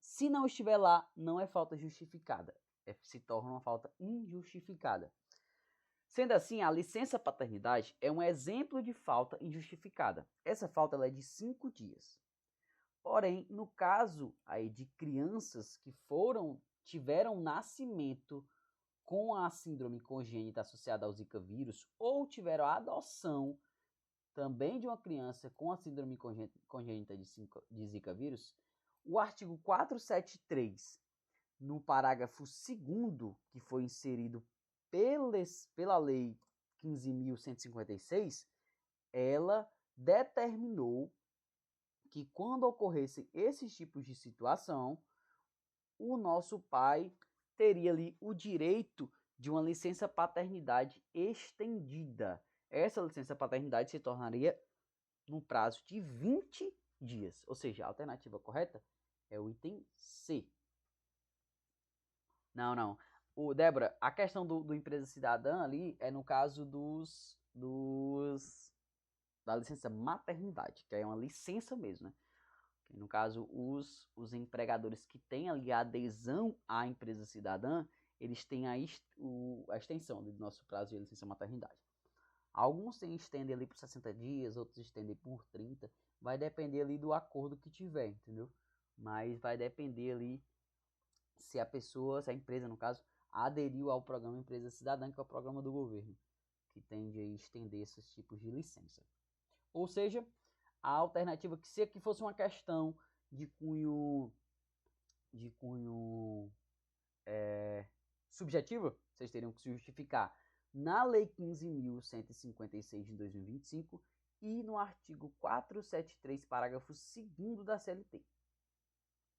Se não estiver lá, não é falta justificada, se torna uma falta injustificada. Sendo assim, a licença paternidade é um exemplo de falta injustificada. Essa falta ela é de 5 dias. Porém, no caso aí de crianças que tiveram nascimento com a síndrome congênita associada ao Zika vírus ou tiveram a adoção também de uma criança com a síndrome congênita de Zika vírus, o artigo 473, no parágrafo 2º, que foi inserido pela Lei 15.156, ela determinou que quando ocorressem esses tipos de situação, o nosso pai teria ali o direito de uma licença paternidade estendida. Essa licença paternidade se tornaria no prazo de 20 dias. Ou seja, a alternativa correta é o item C. Não. Débora, a questão do empresa cidadã ali é no caso da licença maternidade, que é uma licença mesmo, né? No caso, os empregadores que têm ali a adesão à empresa cidadã, eles têm a extensão do nosso prazo de licença maternidade. Alguns estendem ali por 60 dias, outros estendem por 30. Vai depender ali do acordo que tiver, entendeu? Mas vai depender ali se a empresa, no caso, aderiu ao programa Empresa Cidadã, que é o programa do governo, que tende a estender esses tipos de licença. Ou seja, a alternativa que se aqui fosse uma questão de cunho subjetivo, vocês teriam que se justificar na Lei 15.156 de 2025 e no artigo 473, parágrafo 2º da CLT.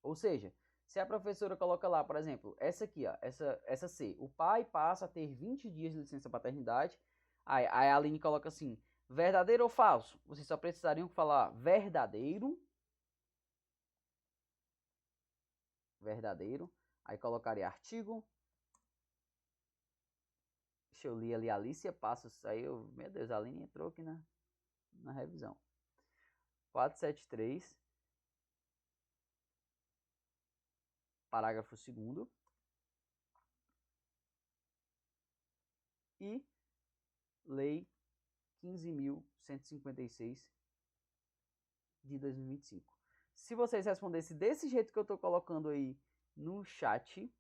Ou seja, se a professora coloca lá, por exemplo, essa aqui, ó, essa C, o pai passa a ter 20 dias de licença paternidade, aí a Aline coloca assim, verdadeiro ou falso? Vocês só precisariam falar verdadeiro, aí colocaria artigo, deixa eu ler ali, Alicia Passos, aí meu Deus, a Aline entrou aqui na revisão. 473, parágrafo 2º, e Lei 15.156 de 2025. Se vocês respondessem desse jeito que eu estou colocando aí no chat,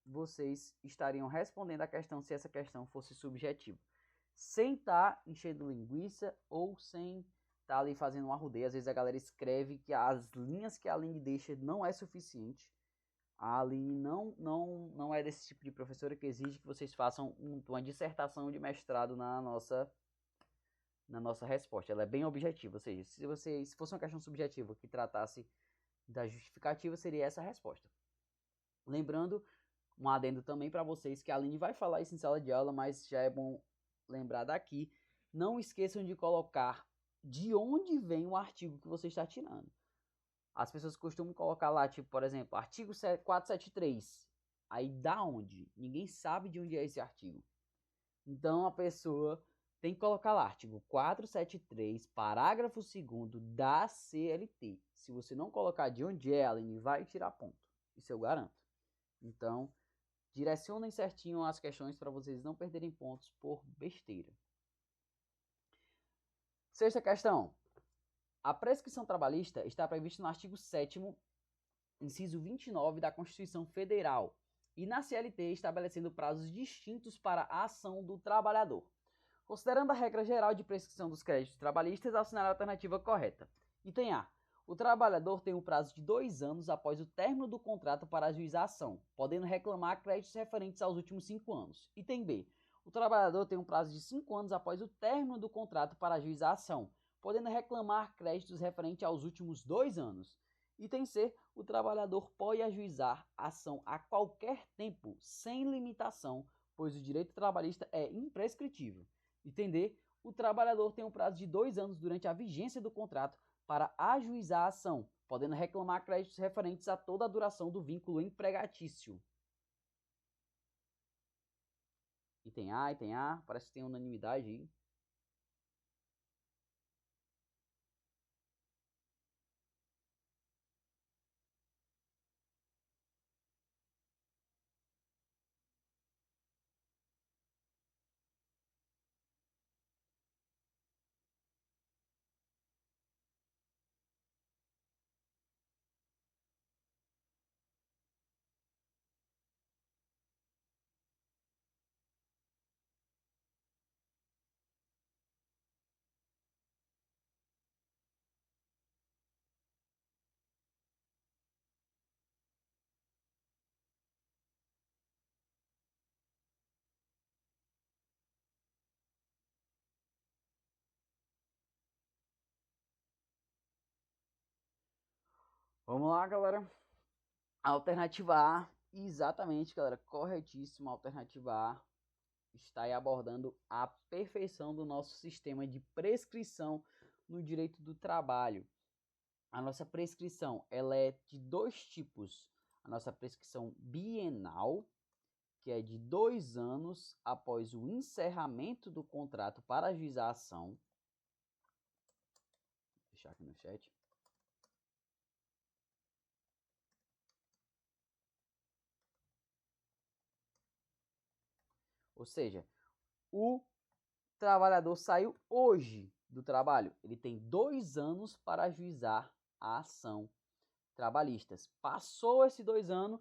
vocês estariam respondendo a questão se essa questão fosse subjetiva. Sem estar enchendo linguiça ou sem estar ali fazendo um arrudeio. Às vezes a galera escreve que as linhas que a Aline deixa não é suficiente. A Aline não é desse tipo de professora que exige que vocês façam uma dissertação de mestrado na nossa resposta. Ela é bem objetiva, ou seja, se fosse uma questão subjetiva que tratasse da justificativa, seria essa a resposta. Lembrando, um adendo também para vocês, que a Aline vai falar isso em sala de aula, mas já é bom lembrar daqui, não esqueçam de colocar de onde vem o artigo que você está tirando. As pessoas costumam colocar lá, tipo, por exemplo, artigo 473. Aí da onde? Ninguém sabe de onde é esse artigo. Então a pessoa tem que colocar lá, artigo 473, parágrafo 2º da CLT. Se você não colocar de onde é, Aline vai tirar ponto. Isso eu garanto. Então, direcionem certinho as questões para vocês não perderem pontos por besteira. Sexta questão. A prescrição trabalhista está prevista no artigo 7º, inciso 29 da Constituição Federal e na CLT estabelecendo prazos distintos para a ação do trabalhador. Considerando a regra geral de prescrição dos créditos trabalhistas, assinale a alternativa correta. Item A. O trabalhador tem um prazo de 2 anos após o término do contrato para ajuizar a ação, podendo reclamar créditos referentes aos últimos 5 anos. Item B. O trabalhador tem um prazo de 5 anos após o término do contrato para ajuizar a ação, podendo reclamar créditos referentes aos últimos 2 anos. Item C. O trabalhador pode ajuizar a ação a qualquer tempo, sem limitação, pois o direito trabalhista é imprescritível. Item D. O trabalhador tem um prazo de 2 anos durante a vigência do contrato para ajuizar a ação, podendo reclamar créditos referentes a toda a duração do vínculo empregatício. Item A, parece que tem unanimidade aí. Vamos lá, galera. Alternativa A, exatamente, galera, corretíssimo. Alternativa A está aí abordando a perfeição do nosso sistema de prescrição no direito do trabalho. A nossa prescrição, ela é de dois tipos. A nossa prescrição bienal, que é de 2 anos após o encerramento do contrato para ajuizar a ação. Vou deixar aqui no chat. Ou seja, o trabalhador saiu hoje do trabalho. Ele tem 2 anos para ajuizar a ação trabalhista. Passou esses 2 anos,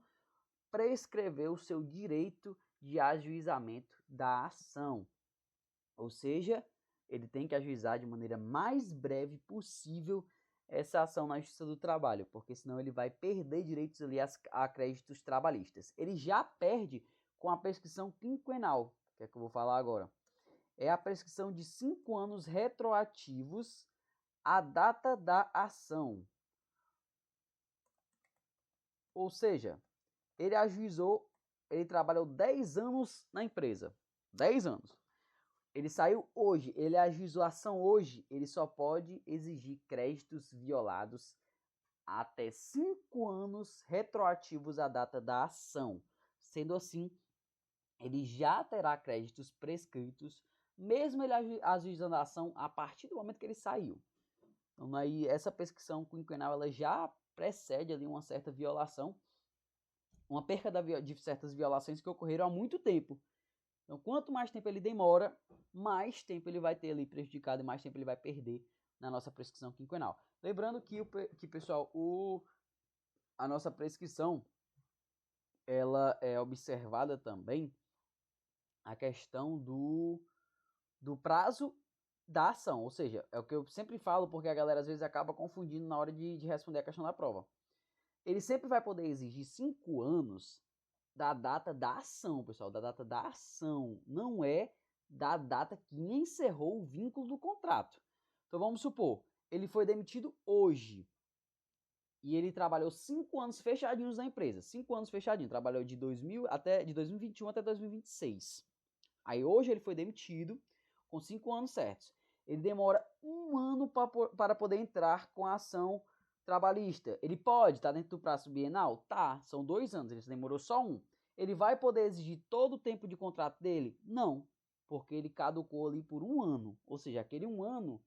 prescreveu o seu direito de ajuizamento da ação. Ou seja, ele tem que ajuizar de maneira mais breve possível essa ação na Justiça do Trabalho, porque senão ele vai perder direitos ali a créditos trabalhistas. Ele já perde com a prescrição quinquenal, que é que eu vou falar agora. É a prescrição de 5 anos retroativos à data da ação. Ou seja, ele ajuizou, ele trabalhou 10 anos na empresa. 10 anos. Ele saiu hoje, ele ajuizou a ação hoje, ele só pode exigir créditos violados até 5 anos retroativos à data da ação. Sendo assim, ele já terá créditos prescritos, mesmo ele ajuizando a ação a partir do momento que ele saiu. Então, aí, essa prescrição quinquenal ela já precede ali uma certa violação, uma perca de certas violações que ocorreram há muito tempo. Então, quanto mais tempo ele demora, mais tempo ele vai ter ali prejudicado e mais tempo ele vai perder na nossa prescrição quinquenal. Lembrando que, pessoal, a nossa prescrição, ela é observada também a questão do prazo da ação. Ou seja, é o que eu sempre falo, porque a galera às vezes acaba confundindo na hora de responder a questão da prova. Ele sempre vai poder exigir 5 anos da data da ação, pessoal, da data da ação, não é da data que encerrou o vínculo do contrato. Então vamos supor, ele foi demitido hoje e ele trabalhou 5 anos fechadinhos na empresa, 5 anos fechadinho, trabalhou de 2021 até 2026. Aí hoje ele foi demitido com 5 anos certos. Ele demora 1 ano para poder entrar com a ação trabalhista. Ele pode estar dentro do prazo bienal? Tá, são 2 anos, ele demorou só 1. Ele vai poder exigir todo o tempo de contrato dele? Não, porque ele caducou ali por 1 ano. Ou seja, aquele 1 ano,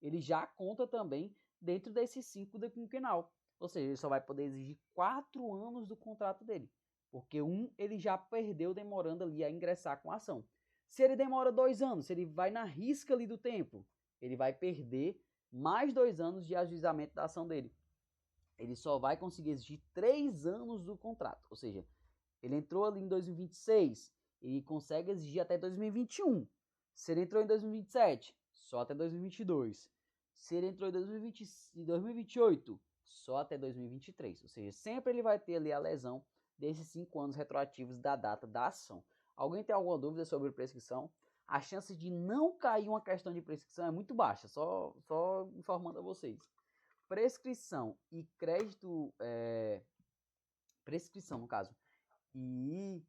ele já conta também dentro desses 5 do quinquenal. Ou seja, ele só vai poder exigir 4 anos do contrato dele, porque 1 ele já perdeu demorando ali a ingressar com a ação. Se ele demora 2 anos, se ele vai na risca ali do tempo, ele vai perder mais 2 anos de ajuizamento da ação dele. Ele só vai conseguir exigir 3 anos do contrato. Ou seja, ele entrou ali em 2026, ele consegue exigir até 2021. Se ele entrou em 2027, só até 2022. Se ele entrou em 2028, só até 2023. Ou seja, sempre ele vai ter ali a lesão desses 5 anos retroativos da data da ação. Alguém tem alguma dúvida sobre prescrição? A chance de não cair uma questão de prescrição é muito baixa, só informando a vocês. Prescrição e crédito, prescrição no caso, e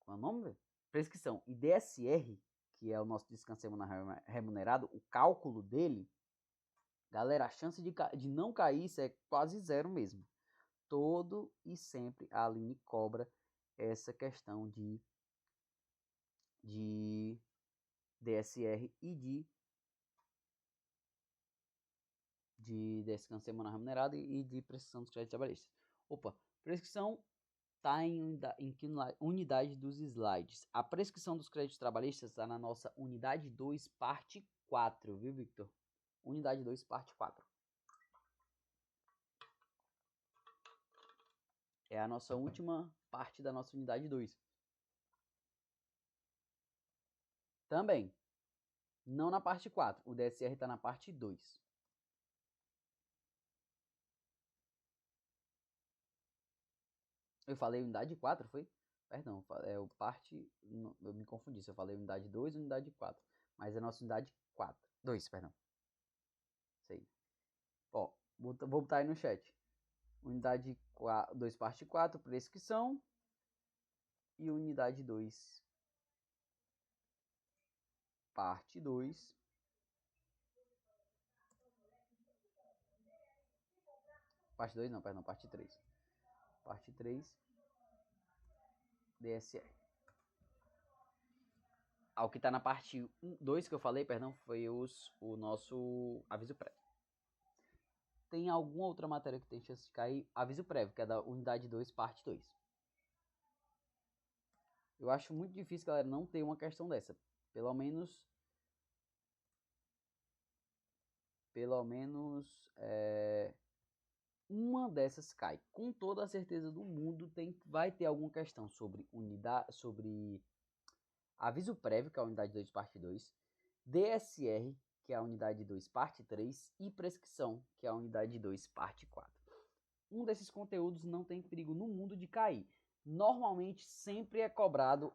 qual é o nome? Prescrição e DSR, que é o nosso descanso semanal remunerado, o cálculo dele, galera, a chance de não cair isso é quase zero mesmo. Todo e sempre a Aline cobra essa questão de DSR e de descanso semanal remunerado e de prescrição dos créditos trabalhistas. Opa, prescrição está em que unidade dos slides? A prescrição dos créditos trabalhistas está na nossa unidade 2, parte 4, viu, Victor? Unidade 2, parte 4. É a nossa última parte da nossa unidade 2. Também, não na parte 4. O DSR está na parte 2. Eu falei unidade 4, foi? Perdão, o parte... Eu me confundi. Se eu falei unidade 2 ou unidade 4. Mas é a nossa unidade 4. 2, perdão. Isso aí. Ó, vou botar aí no chat. Unidade 2, parte 4, prescrição. E unidade 2, parte 2. Parte 2 não, perdão, parte 3. Parte 3, DSR. O que está na parte 2 que eu falei, perdão, foi o nosso aviso prévio. Tem alguma outra matéria que tem chance de cair? Aviso prévio, que é da unidade 2, parte 2. Eu acho muito difícil, galera, não ter uma questão dessa. Pelo menos uma dessas cai. Com toda a certeza do mundo, vai ter alguma questão sobre aviso prévio, que é a unidade 2, parte 2, DSR, que é a unidade 2, parte 3, e prescrição, que é a unidade 2, parte 4. Um desses conteúdos não tem perigo no mundo de cair. Normalmente sempre é cobrado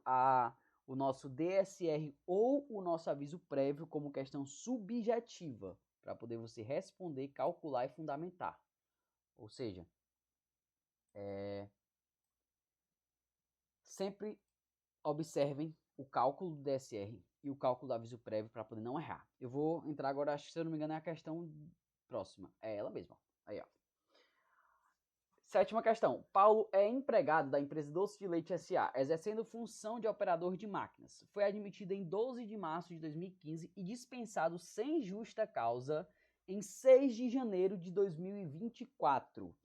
o nosso DSR ou o nosso aviso prévio como questão subjetiva, para poder você responder, calcular e fundamentar. Ou seja, sempre observem o cálculo do DSR e o cálculo do aviso prévio para poder não errar. Eu vou entrar agora, acho que se eu não me engano é a questão próxima. É ela mesma. Aí, ó. Sétima questão. Paulo é empregado da empresa Doce de Leite S.A., exercendo função de operador de máquinas. Foi admitido em 12 de março de 2015 e dispensado sem justa causa em 6 de janeiro de 2024.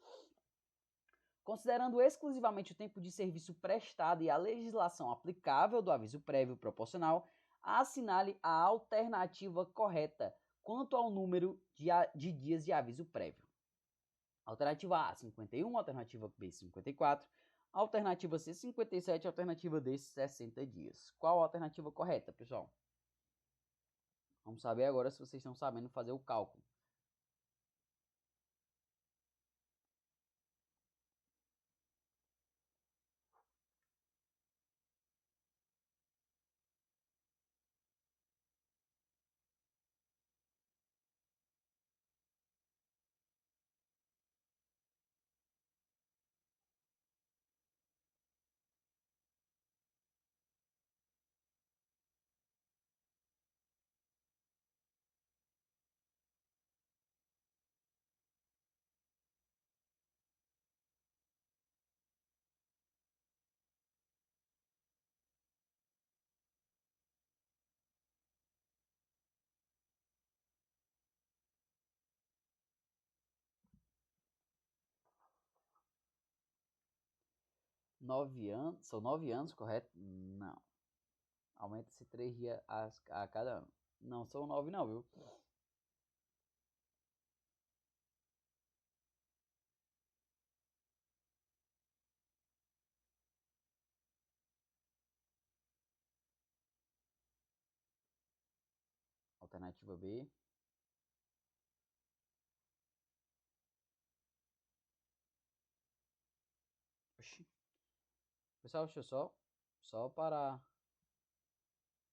Considerando exclusivamente o tempo de serviço prestado e a legislação aplicável do aviso prévio proporcional, assinale a alternativa correta quanto ao número de dias de aviso prévio. Alternativa A, 51, alternativa B, 54, alternativa C, 57, alternativa D, 60 dias. Qual a alternativa correta, pessoal? Vamos saber agora se vocês estão sabendo fazer o cálculo. São 9 anos, correto? Não. Aumenta-se 3 dias a cada ano. Não são 9 não, viu? Alternativa B. Oxi. Pessoal, deixa eu só parar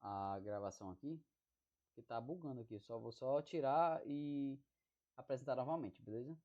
a gravação aqui, que tá bugando aqui. Vou só tirar e apresentar novamente, beleza?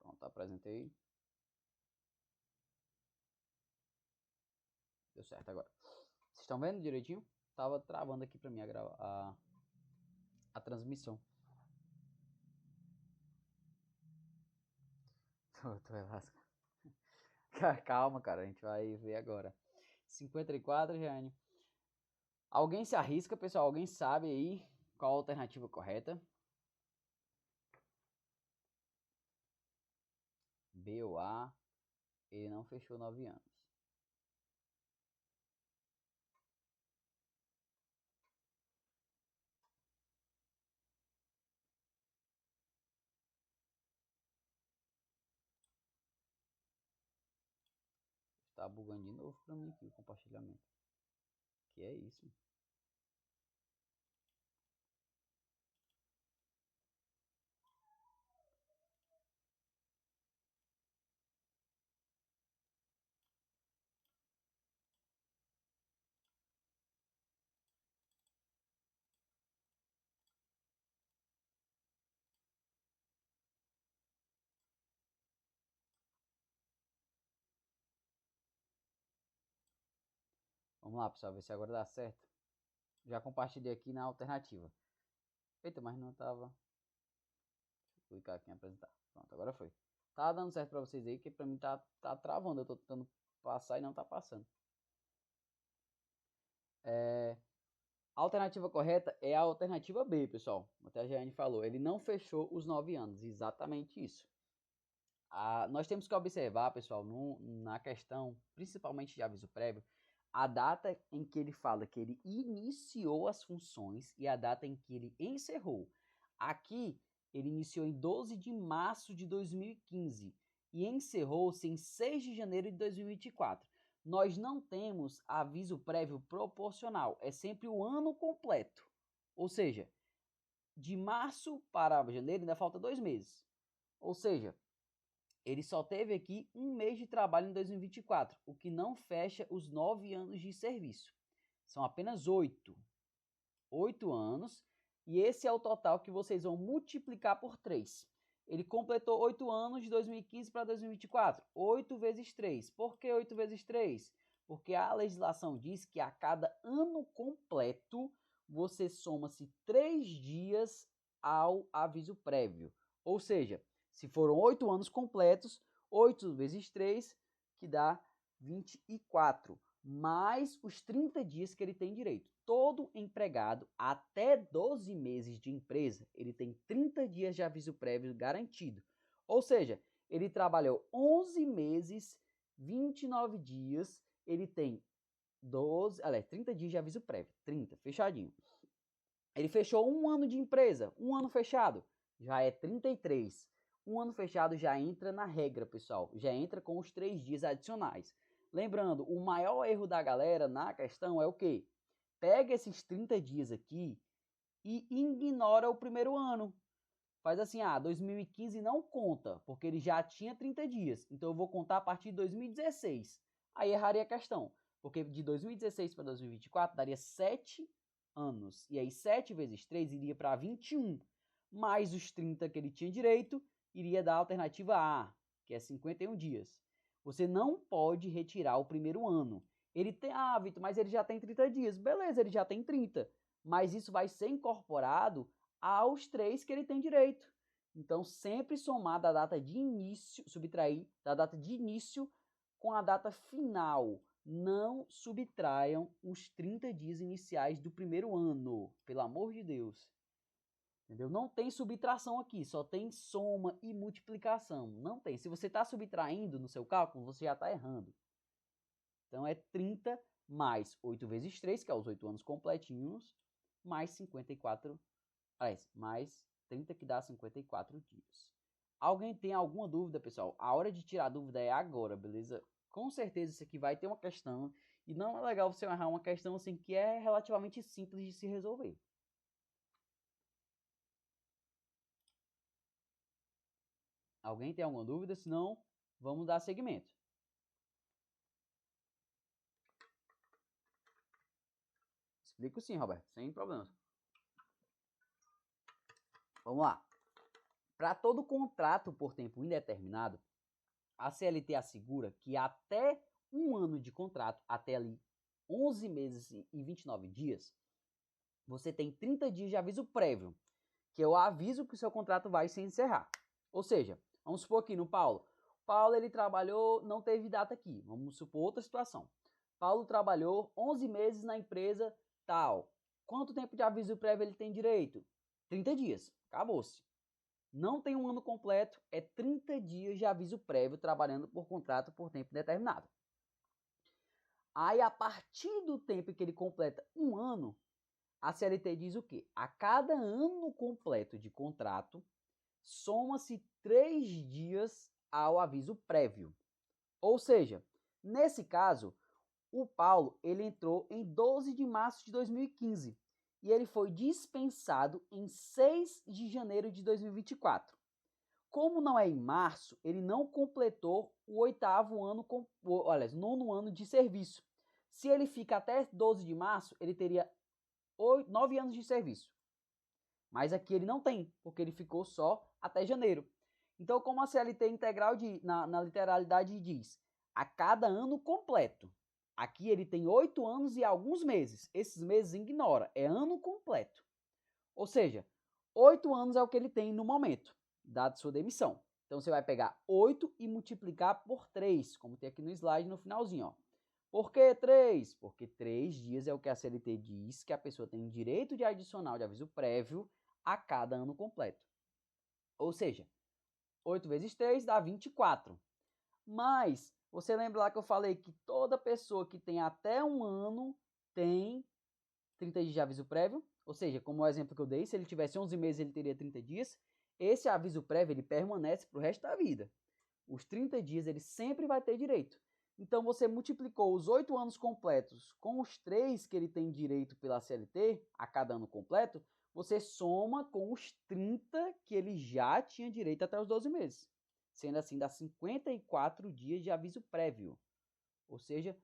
Pronto, apresentei. Deu certo agora. Vocês estão vendo direitinho? Tava travando aqui pra mim a transmissão. Tô lasca. Calma, cara, a gente vai ver agora. 54, Jane. Alguém se arrisca, pessoal? Alguém sabe aí qual a alternativa correta? B ou A? Ele não fechou 9 anos. Tá bugando de novo pra mim aqui o compartilhamento. Que é isso? Vamos lá, pessoal, ver se agora dá certo. Já compartilhei aqui na alternativa. Eita, mas não tava. Deixa eu clicar aqui em apresentar. Pronto, agora foi. Tá dando certo pra vocês aí, que pra mim tá travando. Eu tô tentando passar e não tá passando. A alternativa correta é a alternativa B, pessoal. Até a Jane falou. Ele não fechou os 9 anos. Exatamente isso. Nós temos que observar, pessoal, na questão, principalmente de aviso prévio, a data em que ele fala que ele iniciou as funções e a data em que ele encerrou. Aqui, ele iniciou em 12 de março de 2015 e encerrou-se em 6 de janeiro de 2024. Nós não temos aviso prévio proporcional, é sempre o ano completo. Ou seja, de março para janeiro ainda falta 2 meses. Ou seja, ele só teve aqui um mês de trabalho em 2024, o que não fecha os 9 anos de serviço. São apenas 8 anos, e esse é o total que vocês vão multiplicar por 3. Ele completou 8 anos de 2015 para 2024. 8 vezes 3. Por que 8 vezes 3? Porque a legislação diz que a cada ano completo, você soma-se 3 dias ao aviso prévio. Ou seja, se foram 8 anos completos, 8 vezes 3, que dá 24, mais os 30 dias que ele tem direito. Todo empregado até 12 meses de empresa, ele tem 30 dias de aviso prévio garantido. Ou seja, ele trabalhou 11 meses, 29 dias, ele tem 30 dias de aviso prévio, 30, fechadinho. Ele fechou um ano de empresa, um ano fechado, já é 33. Um ano fechado já entra na regra, pessoal, já entra com os 3 dias adicionais. Lembrando, o maior erro da galera na questão é o quê? Pega esses 30 dias aqui e ignora o primeiro ano. Faz assim, 2015 não conta, porque ele já tinha 30 dias. Então eu vou contar a partir de 2016. Aí erraria a questão, porque de 2016 para 2024 daria 7 anos. E aí 7 vezes 3 iria para 21. Mais os 30 que ele tinha direito, iria dar a alternativa A, que é 51 dias. Você não pode retirar o primeiro ano. Ele tem, Vitor, mas ele já tem 30 dias. Beleza, ele já tem 30. Mas isso vai ser incorporado aos 3 que ele tem direito. Então, sempre somar da data de início, subtrair da data de início com a data final. Não subtraiam os 30 dias iniciais do primeiro ano, pelo amor de Deus. Entendeu? Não tem subtração aqui, só tem soma e multiplicação. Não tem. Se você está subtraindo no seu cálculo, você já está errando. Então é 30 mais 8 vezes 3, que é os 8 anos completinhos, mais 54, mais 30, que dá 54 dias. Alguém tem alguma dúvida, pessoal? A hora de tirar a dúvida é agora, beleza? Com certeza isso aqui vai ter uma questão, e não é legal você errar uma questão assim que é relativamente simples de se resolver. Alguém tem alguma dúvida? Se não, vamos dar seguimento. Explico sim, Roberto, sem problemas. Vamos lá. Para todo contrato por tempo indeterminado, a CLT assegura que até um ano de contrato, até ali 11 meses e 29 dias, você tem 30 dias de aviso prévio, que é o aviso que o seu contrato vai se encerrar. Ou seja, vamos supor aqui no Paulo. Paulo, ele trabalhou, não teve data aqui. Vamos supor outra situação. Paulo trabalhou 11 meses na empresa tal. Quanto tempo de aviso prévio ele tem direito? 30 dias. Acabou-se. Não tem um ano completo, é 30 dias de aviso prévio trabalhando por contrato por tempo determinado. Aí, a partir do tempo que ele completa um ano, a CLT diz o quê? A cada ano completo de contrato, soma-se 3 dias ao aviso prévio. Ou seja, Nesse caso, o Paulo ele entrou em 12 de março de 2015 e ele foi dispensado em 6 de janeiro de 2024. Como não é em março, ele não completou o nono ano de serviço. Se ele fica até 12 de março, ele teria 9 anos de serviço. Mas aqui ele não tem, porque ele ficou só até janeiro. Então, como a CLT integral na literalidade diz, a cada ano completo. Aqui ele tem 8 anos e alguns meses. Esses meses ignora, é ano completo. Ou seja, 8 anos é o que ele tem no momento, dado sua demissão. Então, você vai pegar 8 e multiplicar por 3, como tem aqui no slide no finalzinho. Ó. Por que 3? Porque 3 dias é o que a CLT diz que a pessoa tem direito de adicional de aviso prévio a cada ano completo. Ou seja, 8 vezes 3 dá 24. Mas, você lembra lá que eu falei que toda pessoa que tem até um ano tem 30 dias de aviso prévio? Ou seja, como o exemplo que eu dei, se ele tivesse 11 meses, ele teria 30 dias. Esse aviso prévio, ele permanece para o resto da vida. Os 30 dias, ele sempre vai ter direito. Então, você multiplicou os 8 anos completos com os 3 que ele tem direito pela CLT, a cada ano completo, você soma com os 30 que ele já tinha direito até os 12 meses. Sendo assim, dá 54 dias de aviso prévio. Ou seja,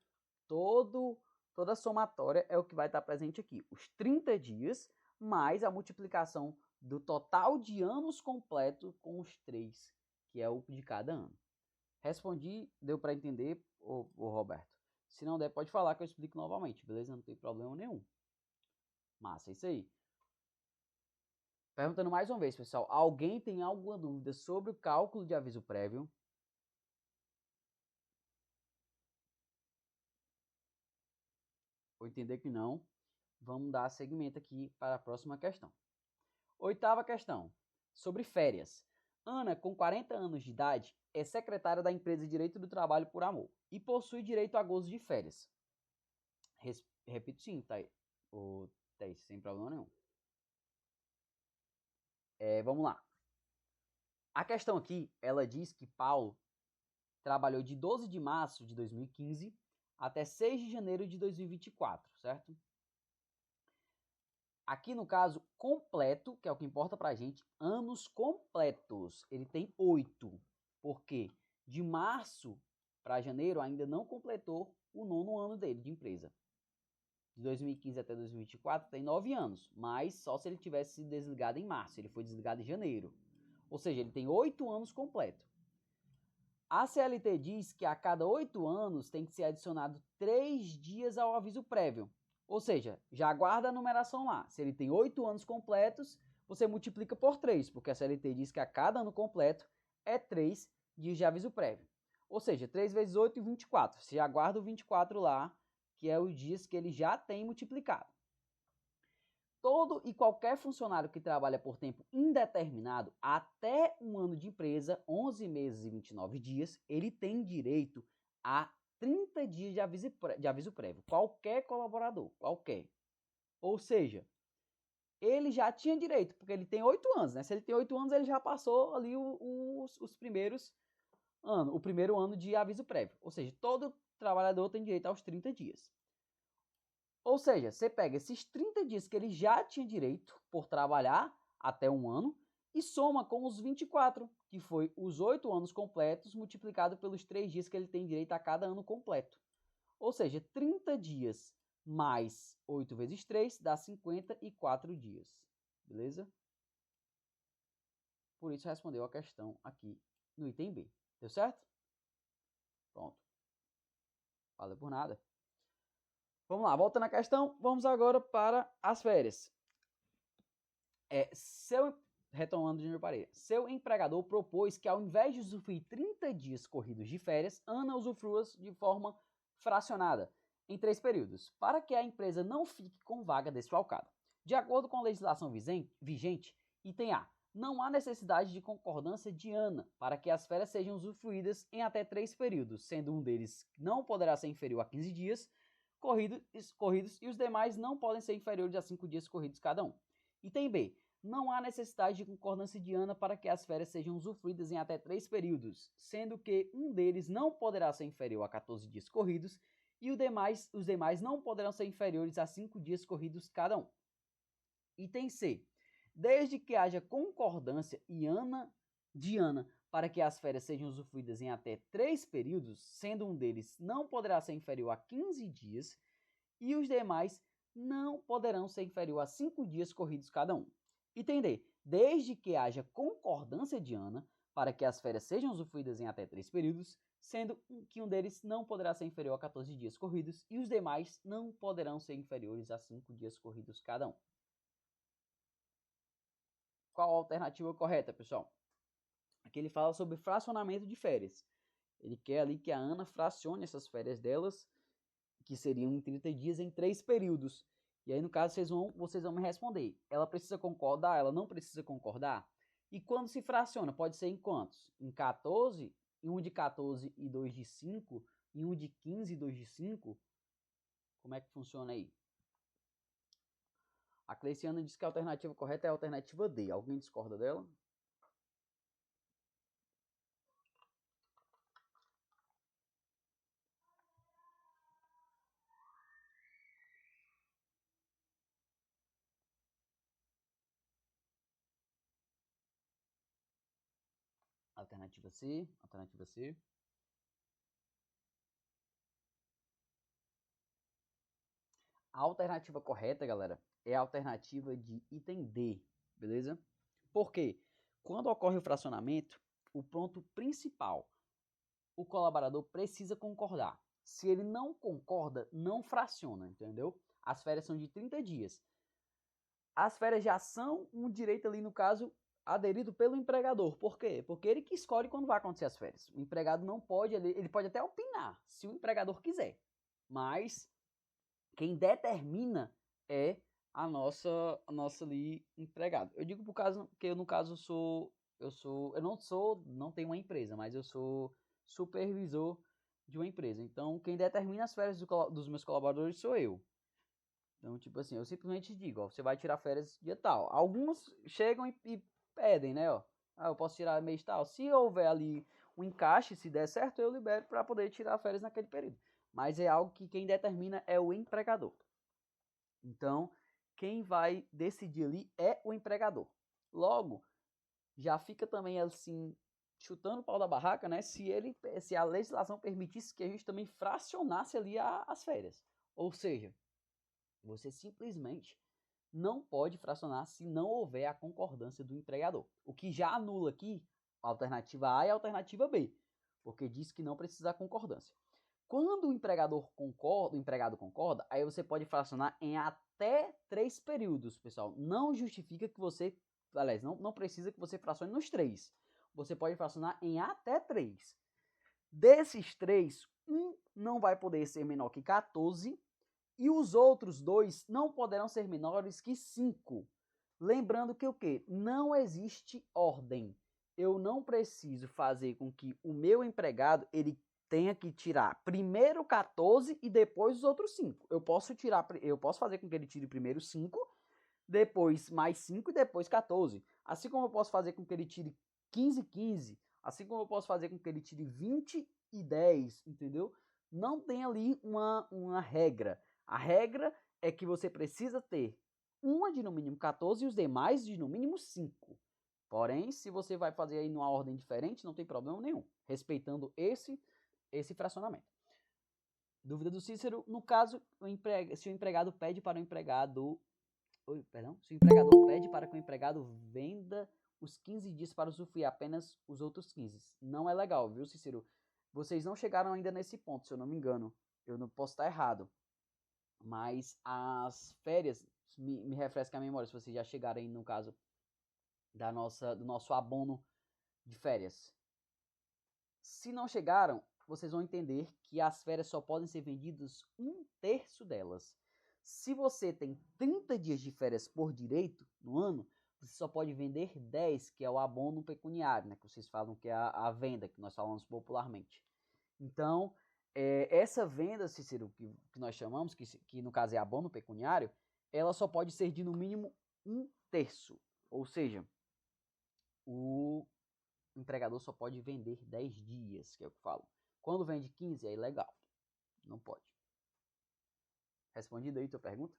toda a somatória é o que vai estar presente aqui. Os 30 dias mais a multiplicação do total de anos completos com os 3, que é o de cada ano. Respondi, deu para entender, ô Roberto? Se não der, pode falar que eu explico novamente, beleza? Não tem problema nenhum. Massa, é isso aí. Perguntando mais uma vez, pessoal. Alguém tem alguma dúvida sobre o cálculo de aviso prévio? Vou entender que não. Vamos dar seguimento aqui para a próxima questão. 8ª questão. Sobre férias. Ana, com 40 anos de idade, é secretária da empresa Direito do Trabalho por Amor e possui direito a gozo de férias. Repito sim, Thaís, sem problema nenhum. Vamos lá. A questão aqui, ela diz que Paulo trabalhou de 12 de março de 2015 até 6 de janeiro de 2024, certo? Aqui no caso, completo, que é o que importa pra gente, anos completos. Ele tem 8, porque de março para janeiro ainda não completou o 9º ano dele de empresa. De 2015 até 2024 tem 9 anos, mas só se ele tivesse sido desligado em março. Ele foi desligado em janeiro. Ou seja, ele tem 8 anos completo. A CLT diz que a cada 8 anos tem que ser adicionado 3 dias ao aviso prévio. Ou seja, já guarda a numeração lá. Se ele tem 8 anos completos, você multiplica por 3, porque a CLT diz que a cada ano completo é 3 dias de aviso prévio. Ou seja, 3 vezes 8 e 24. Você já guarda o 24 lá, que é os dias que ele já tem multiplicado. Todo e qualquer funcionário que trabalha por tempo indeterminado até um ano de empresa, 11 meses e 29 dias, ele tem direito a 30 dias de aviso prévio. Qualquer colaborador, qualquer. Ou seja, ele já tinha direito, porque ele tem 8 anos, né? Se ele tem 8 anos, ele já passou ali os primeiros anos, o primeiro ano de aviso prévio. Ou seja, todo trabalhador tem direito aos 30 dias. Ou seja, você pega esses 30 dias que ele já tinha direito por trabalhar até um ano e soma com os 24, que foi os 8 anos completos multiplicado pelos 3 dias que ele tem direito a cada ano completo. Ou seja, 30 dias mais 8 vezes 3 dá 54 dias. Beleza? Por isso respondeu a questão aqui no item B. Deu certo? Pronto. Valeu por nada. Vamos lá, voltando à questão, vamos agora para as férias. Retomando de onde eu parei, seu empregador propôs que ao invés de usufruir 30 dias corridos de férias, Ana usufrua de forma fracionada, em 3 períodos, para que a empresa não fique com vaga desfalcada. De acordo com a legislação vigente, item A, não há necessidade de concordância de Ana para que as férias sejam usufruídas em até 3 períodos, sendo um deles não poderá ser inferior a 15 dias, corridos e os demais não podem ser inferiores a 5 dias corridos cada um. Item B. não há necessidade de concordância de Ana para que as férias sejam usufruídas em até 3 períodos, sendo que um deles não poderá ser inferior a 14 dias corridos e os demais não poderão ser inferiores a 5 dias corridos cada um. Item C. Desde que haja concordância de Ana para que as férias sejam usufruídas em até 3 períodos, sendo um deles não poderá ser inferior a 15 dias e os demais não poderão ser inferior a 5 dias corridos cada um. Item D. Desde que haja concordância de Ana para que as férias sejam usufruídas em até 3 períodos, sendo que um deles não poderá ser inferior a 14 dias corridos e os demais não poderão ser inferiores a 5 dias corridos cada um. Qual a alternativa correta, pessoal? Aqui ele fala sobre fracionamento de férias. Ele quer ali que a Ana fracione essas férias delas, que seriam em 30 dias, em 3 períodos. E aí, no caso, vocês vão me responder. Ela precisa concordar? Ela não precisa concordar? E quando se fraciona, pode ser em quantos? Em 14, em um de 14 e 2 de 5, em um de 15 e 2 de 5? Como é que funciona aí? A Cleiciana diz que a alternativa correta é a alternativa D. Alguém discorda dela? Alternativa C. Alternativa C. A alternativa correta, galera, é a alternativa de item D, beleza? Por quê? Quando ocorre o fracionamento, o ponto principal, o colaborador precisa concordar. Se ele não concorda, não fraciona, entendeu? As férias são de 30 dias. As férias já são um direito ali, no caso, aderido pelo empregador. Por quê? Porque ele que escolhe quando vai acontecer as férias. O empregado não pode, ele pode até opinar, se o empregador quiser. Mas quem determina é a nossa ali empregado. Eu digo por caso que eu, no caso, não tenho uma empresa, mas eu sou supervisor de uma empresa. Então, quem determina as férias dos meus colaboradores sou eu. Então, tipo assim, eu simplesmente digo, ó, você vai tirar férias dia tal. Alguns chegam e pedem, né, ó. Ah, eu posso tirar mês tal. Se houver ali um encaixe, se der certo, eu libero para poder tirar férias naquele período. Mas é algo que quem determina é o empregador. Então, quem vai decidir ali é o empregador. Logo, já fica também assim, chutando o pau da barraca, né? Se a legislação permitisse que a gente também fracionasse ali as férias. Ou seja, você simplesmente não pode fracionar se não houver a concordância do empregador. O que já anula aqui a alternativa A e a alternativa B, porque diz que não precisa da concordância. Quando o empregado concorda, aí você pode fracionar em até 3 períodos, pessoal. Não justifica que você, aliás, não precisa que você fracione nos 3. Você pode fracionar em até 3. Desses 3, um não vai poder ser menor que 14 e os outros 2 não poderão ser menores que 5. Lembrando que o quê? Não existe ordem. Eu não preciso fazer com que o meu empregado ele tenha que tirar primeiro 14 e depois os outros 5. Eu posso fazer com que ele tire primeiro 5, depois mais 5 e depois 14. Assim como eu posso fazer com que ele tire 15 15, assim como eu posso fazer com que ele tire 20 e 10, entendeu? Não tem ali uma regra. A regra é que você precisa ter uma de no mínimo 14 e os demais de no mínimo 5. Porém, se você vai fazer aí numa ordem diferente, não tem problema nenhum, respeitando esse fracionamento. Dúvida do Cícero, no caso, se o empregado pede para o empregado... se o empregador pede para que o empregado venda os 15 dias para usufruir apenas os outros 15. Não é legal, viu, Cícero? Vocês não chegaram ainda nesse ponto, se eu não me engano. Eu não posso estar errado. Mas as férias, me refresca a memória, se vocês já chegaram aí no caso do nosso abono de férias. Se não chegaram, vocês vão entender que as férias só podem ser vendidas 1/3 delas. Se você tem 30 dias de férias por direito no ano, você só pode vender 10, que é o abono pecuniário, né? Que vocês falam que é a venda, que nós falamos popularmente. Então, essa venda, Cícero, que nós chamamos, que no caso é abono pecuniário, ela só pode ser de no mínimo 1/3. Ou seja, o empregador só pode vender 10 dias, que é o que eu falo. Quando vende 15 é ilegal. Não pode. Respondido aí tua pergunta?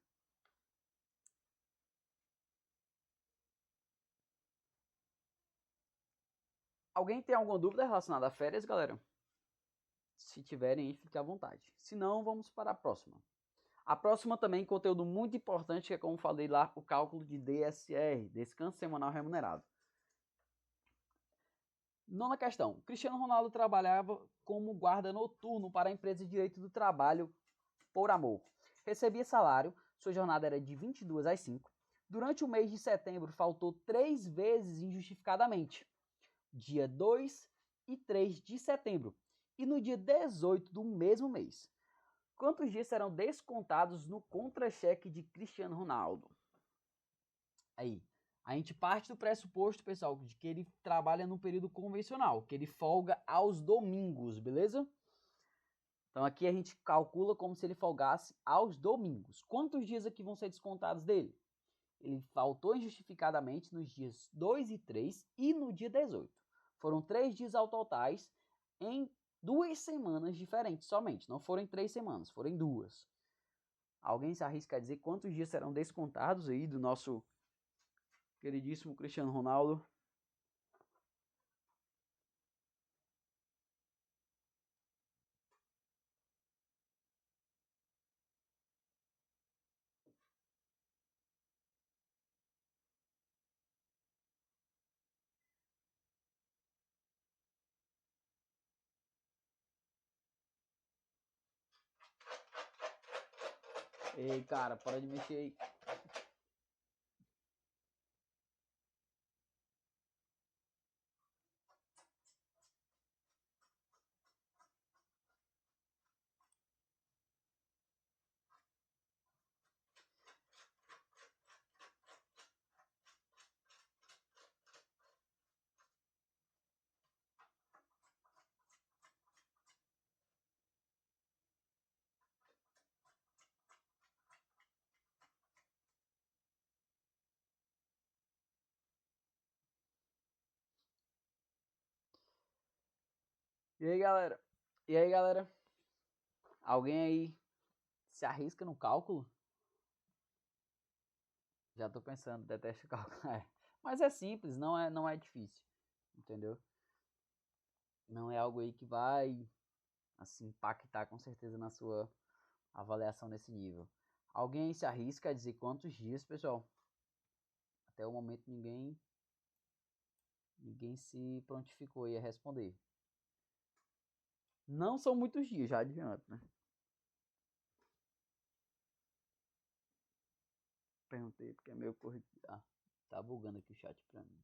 Alguém tem alguma dúvida relacionada a férias, galera? Se tiverem, fique à vontade. Se não, vamos para a próxima. A próxima também, conteúdo muito importante, que é como falei lá, o cálculo de DSR, Descanso Semanal Remunerado. Nona questão. Cristiano Ronaldo trabalhava como guarda noturno para a empresa de direito do trabalho por amor. Recebia salário, sua jornada era de 22 às 5. Durante o mês de setembro, faltou 3 vezes injustificadamente. Dia 2 e 3 de setembro. E no dia 18 do mesmo mês. Quantos dias serão descontados no contra-cheque de Cristiano Ronaldo? Aí, a gente parte do pressuposto, pessoal, de que ele trabalha no período convencional, que ele folga aos domingos, beleza? Então aqui a gente calcula como se ele folgasse aos domingos. Quantos dias aqui vão ser descontados dele? Ele faltou injustificadamente nos dias 2 e 3 e no dia 18. Foram 3 dias ao totais em 2 semanas diferentes somente. Não foram em 3 semanas, foram em 2. Alguém se arrisca a dizer quantos dias serão descontados aí do nosso queridíssimo Cristiano Ronaldo? Ei, cara, para de mexer aí. E aí, galera? E aí, galera? Alguém aí se arrisca no cálculo? Já tô pensando, detesto cálculo. É. Mas é simples, não é difícil. Entendeu? Não é algo aí que vai assim impactar com certeza na sua avaliação nesse nível. Alguém aí se arrisca a dizer quantos dias, pessoal? Até o momento ninguém se prontificou aí a responder. Não são muitos dias, já adianto, né? Perguntei porque é meio corrido. Ah, tá bugando aqui o chat pra mim.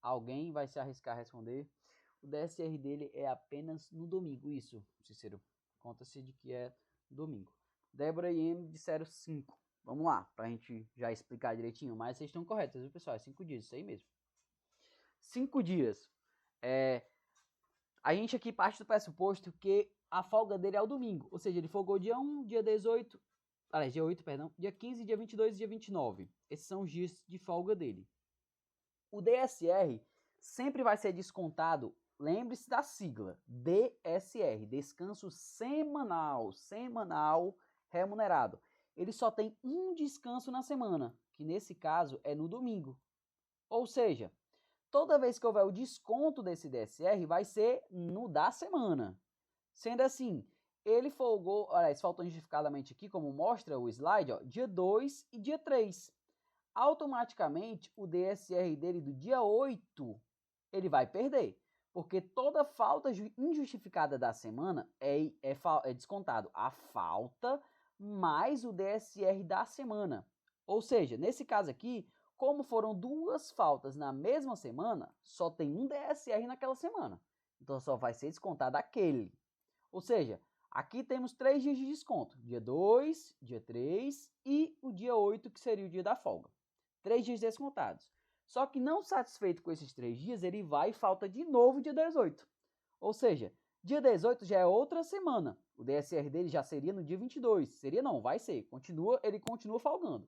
Alguém vai se arriscar a responder? O DSR dele é apenas no domingo. Isso, Cícero. Conta-se de que é domingo. Débora e M disseram 5. Vamos lá, pra gente já explicar direitinho. Mas vocês estão corretos, viu, pessoal? É 5 dias, isso aí mesmo. 5 dias. A gente aqui parte do pressuposto que a folga dele é o domingo. Ou seja, ele folgou dia 1, dia 18. Aliás, dia 8, perdão. Dia 15, dia 22 e dia 29. Esses são os dias de folga dele. O DSR sempre vai ser descontado, lembre-se da sigla, DSR, descanso semanal remunerado. Ele só tem um descanso na semana, que nesse caso é no domingo. Ou seja, toda vez que houver o desconto desse DSR, vai ser no da semana. Sendo assim, ele folgou, olha, faltou justificadamente aqui, como mostra o slide, ó, dia 2 e dia 3. Automaticamente o DSR dele do dia 8 ele vai perder, porque toda falta injustificada da semana é descontado a falta mais o DSR da semana. Ou seja, nesse caso aqui, como foram 2 faltas na mesma semana, só tem um DSR naquela semana. Então só vai ser descontado aquele. Ou seja, aqui temos 3 dias de desconto, dia 2, dia 3 e o dia 8, que seria o dia da folga. 3 dias descontados. Só que não satisfeito com esses 3 dias, ele vai e falta de novo dia 18. Ou seja, Dia 18 já é outra semana. O DSR dele já seria no dia 22. Seria não, vai ser. Ele continua folgando.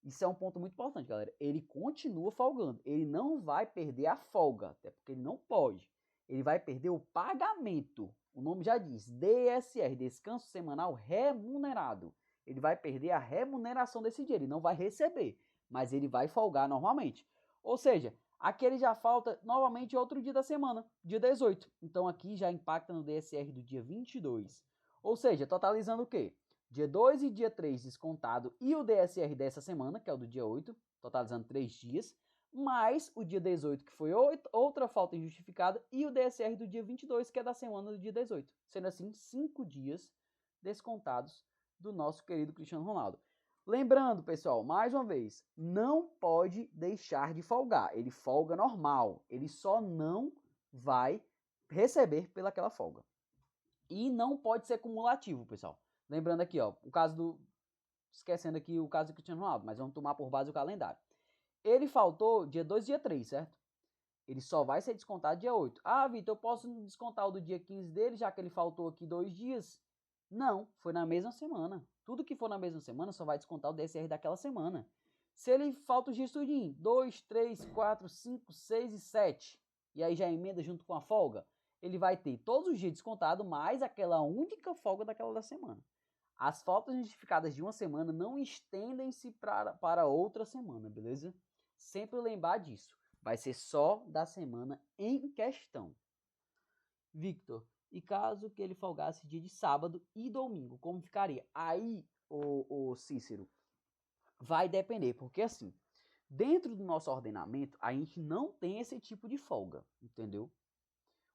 Isso é um ponto muito importante, galera. Ele continua folgando. Ele não vai perder a folga, até porque ele não pode. Ele vai perder o pagamento. O nome já diz, DSR, descanso semanal remunerado. Ele vai perder a remuneração desse dia. Ele não vai receber, mas ele vai folgar normalmente. Ou seja, aqui ele já falta novamente outro dia da semana, dia 18. Então aqui já impacta no DSR do dia 22. Ou seja, totalizando o quê? Dia 2 e dia 3 descontado e o DSR dessa semana, que é o do dia 8, totalizando 3 dias, mais o dia 18, que foi outra falta injustificada, e o DSR do dia 22, que é da semana do dia 18. Sendo assim, 5 dias descontados do nosso querido Cristiano Ronaldo. Lembrando, pessoal, mais uma vez, não pode deixar de folgar. Ele folga normal. Ele só não vai receber pelaquela folga. E não pode ser cumulativo, pessoal. Lembrando aqui, ó, o caso do... Esquecendo aqui o caso do Cristiano Ronaldo, mas vamos tomar por base o calendário. Ele faltou dia 2 e dia 3, certo? Ele só vai ser descontado dia 8. Ah, Vitor, eu posso descontar o do dia 15 dele, já que ele faltou aqui 2 dias? Não, foi na mesma semana. Tudo que for na mesma semana só vai descontar o DSR daquela semana. Se ele falta os dias tudinho, 2, 3, 4, 5, 6 e 7, e aí já emenda junto com a folga, ele vai ter todos os dias descontado, mais aquela única folga daquela da semana. As faltas justificadas de uma semana não estendem-se para outra semana, beleza? Sempre lembrar disso. Vai ser só da semana em questão. Victor, e caso que ele folgasse dia de sábado e domingo, como ficaria? Aí, o Cícero, vai depender, porque assim, dentro do nosso ordenamento, a gente não tem esse tipo de folga, entendeu?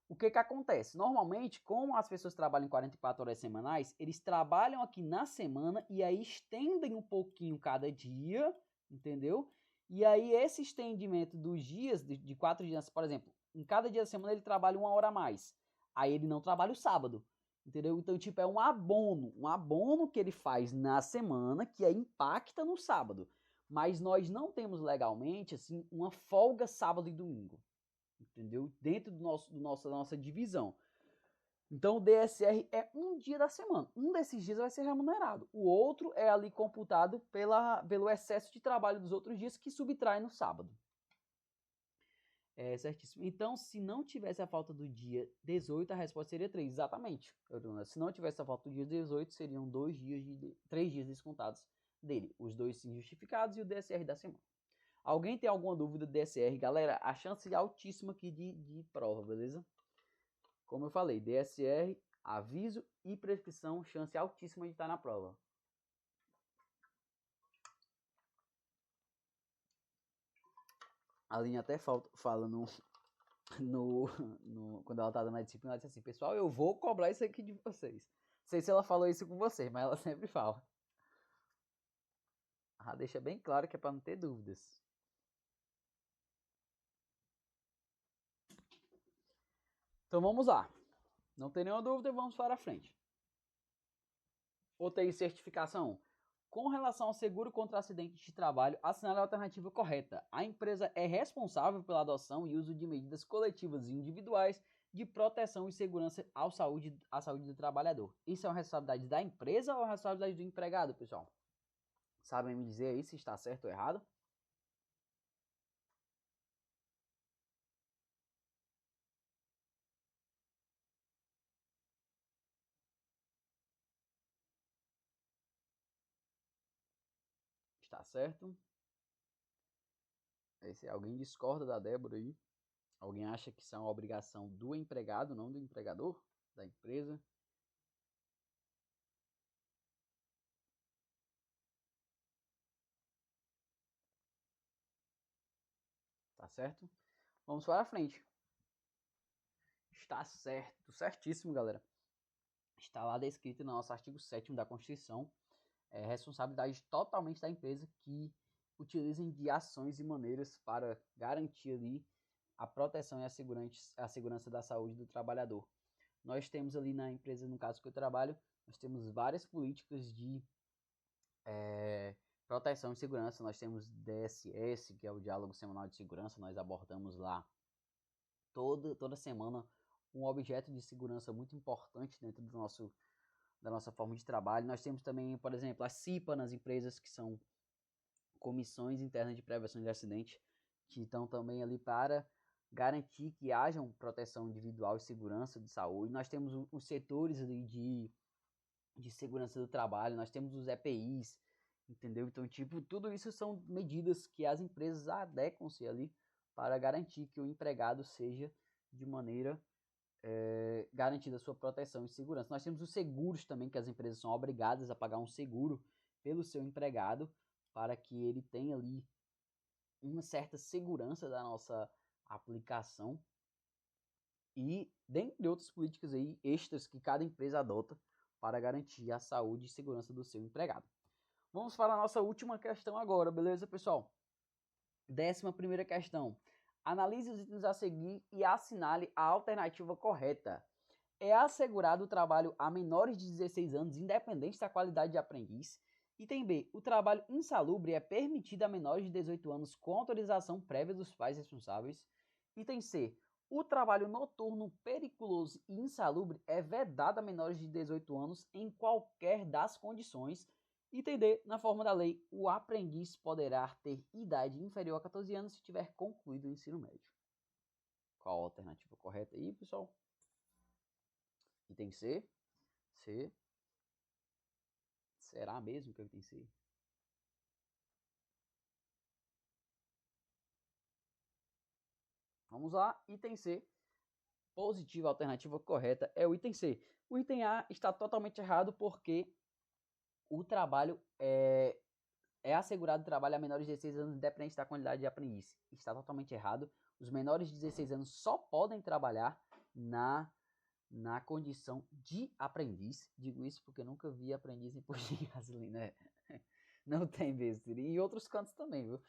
O que acontece? Normalmente, como as pessoas trabalham 44 horas semanais, eles trabalham aqui na semana e aí estendem um pouquinho cada dia, entendeu? E aí esse estendimento dos dias, de 4 dias, por exemplo, em cada dia da semana ele trabalha 1 hora a mais. Aí ele não trabalha o sábado, entendeu? Então, tipo, é um abono que ele faz na semana que aí impacta no sábado. Mas nós não temos legalmente, assim, uma folga sábado e domingo, entendeu? Dentro da nossa divisão. Então, o DSR é um dia da semana. Um desses dias vai ser remunerado. O outro é ali computado pelo excesso de trabalho dos outros dias que subtrai no sábado. É certíssimo. Então, se não tivesse a falta do dia 18, a resposta seria 3. Exatamente. Se não tivesse a falta do dia 18, seriam 3 dias descontados dele. Os 2 injustificados e o DSR da semana. Alguém tem alguma dúvida do DSR? Galera, a chance é altíssima aqui de prova, beleza? Como eu falei, DSR, aviso e prescrição, chance altíssima de estar na prova. A linha até fala quando ela tá dando a disciplina, ela disse assim, pessoal, eu vou cobrar isso aqui de vocês. Não sei se ela falou isso com vocês, mas ela sempre fala. Ela deixa bem claro que é para não ter dúvidas. Então vamos lá. Não tem nenhuma dúvida, vamos para a frente. Outra certificação. Com relação ao seguro contra acidentes de trabalho, assinale a alternativa correta. A empresa é responsável pela adoção e uso de medidas coletivas e individuais de proteção e segurança à saúde do trabalhador. Isso é uma responsabilidade da empresa ou uma responsabilidade do empregado, pessoal? Sabem me dizer aí se está certo ou errado? Está certo? Alguém discorda da Débora aí? Alguém acha que isso é uma obrigação do empregado, não do empregador, da empresa? Tá certo? Vamos para a frente. Está certo, certíssimo, galera. Está lá descrito no nosso artigo 7º da Constituição, responsabilidade totalmente da empresa que utilizem de ações e maneiras para garantir ali a proteção e a segurança da saúde do trabalhador. Nós temos ali na empresa, no caso que eu trabalho, nós temos várias políticas de proteção e segurança. Nós temos DSS, que é o Diálogo Semanal de Segurança, nós abordamos lá toda semana um objeto de segurança muito importante dentro da nossa forma de trabalho. Nós temos também, por exemplo, a CIPA nas empresas, que são comissões internas de prevenção de acidente, que estão também ali para garantir que haja proteção individual e segurança de saúde. Nós temos os setores ali de segurança do trabalho, nós temos os EPIs, entendeu? Então, tipo, tudo isso são medidas que as empresas adequam-se ali para garantir que o empregado seja de maneira garantida a sua proteção e segurança. Nós temos os seguros também, que as empresas são obrigadas a pagar um seguro pelo seu empregado para que ele tenha ali uma certa segurança da nossa aplicação e dentre outras políticas aí extras que cada empresa adota para garantir a saúde e segurança do seu empregado. Vamos para a nossa última questão agora, beleza, pessoal? 11ª questão. Analise os itens a seguir e assinale a alternativa correta. É assegurado o trabalho a menores de 16 anos, independente da qualidade de aprendiz. Item B. O trabalho insalubre é permitido a menores de 18 anos com autorização prévia dos pais responsáveis. Item C. O trabalho noturno, periculoso e insalubre é vedado a menores de 18 anos em qualquer das condições. Item D. Na forma da lei, o aprendiz poderá ter idade inferior a 14 anos se tiver concluído o ensino médio. Qual a alternativa correta aí, pessoal? Item C. C. Será mesmo que é o item C? Vamos lá, item C. Positiva, a alternativa correta é o item C. O item A está totalmente errado porque o trabalho é assegurado o trabalho a menores de 16 anos, independente da qualidade de aprendiz. Está totalmente errado. Os menores de 16 anos só podem trabalhar na condição de aprendiz. Digo isso porque nunca vi aprendiz em posto de gasolina. Não tem besteira. E em outros cantos também, viu?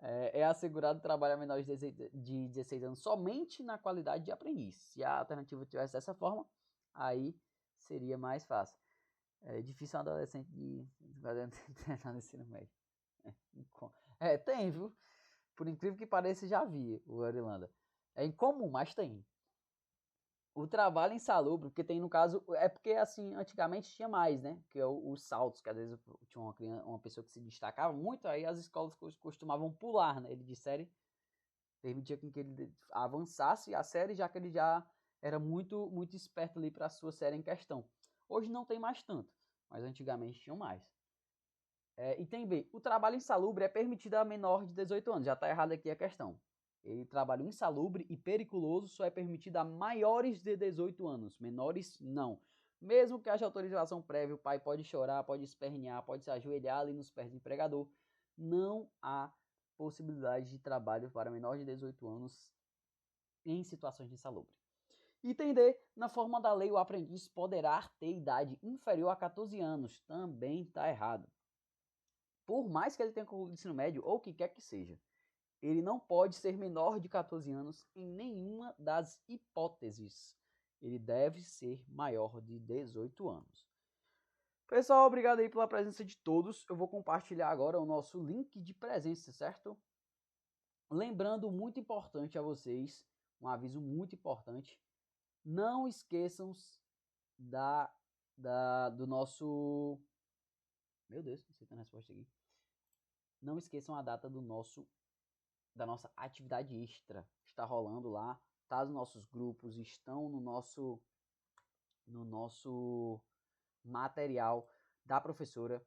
É assegurado trabalho a menores de 16 anos somente na qualidade de aprendiz. Se a alternativa tivesse dessa forma, aí seria mais fácil. É difícil um adolescente de entrar no ensino médio. Tem, viu? Por incrível que pareça, já vi o Irlanda. É incomum, mas tem. O trabalho insalubre, porque tem no caso, é porque assim, antigamente tinha mais, né? Que é os saltos, que às vezes tinha uma pessoa que se destacava muito, aí as escolas costumavam pular, né? Ele de série, permitia que ele avançasse a série, já que ele já era muito, muito esperto ali para a sua série em questão. Hoje não tem mais tanto, mas antigamente tinham mais. Item B, o trabalho insalubre é permitido a menor de 18 anos, já está errado aqui a questão. Ele trabalho insalubre e periculoso só é permitido a maiores de 18 anos. Menores, não. Mesmo que haja autorização prévia, o pai pode chorar, pode espernear, pode se ajoelhar ali nos pés do empregador. Não há possibilidade de trabalho para menor de 18 anos em situações de insalubre. Item D, na forma da lei, o aprendiz poderá ter idade inferior a 14 anos. Também está errado. Por mais que ele tenha concluído o ensino médio ou o que quer que seja, ele não pode ser menor de 14 anos em nenhuma das hipóteses. Ele deve ser maior de 18 anos. Pessoal, obrigado aí pela presença de todos. Eu vou compartilhar agora o nosso link de presença, certo? Lembrando, muito importante a vocês, um aviso muito importante, não esqueçam do nosso... Meu Deus, não sei se tem a resposta aqui. Não esqueçam a data da nossa atividade extra. Está rolando lá, tá nos nossos grupos, estão no nosso material da professora.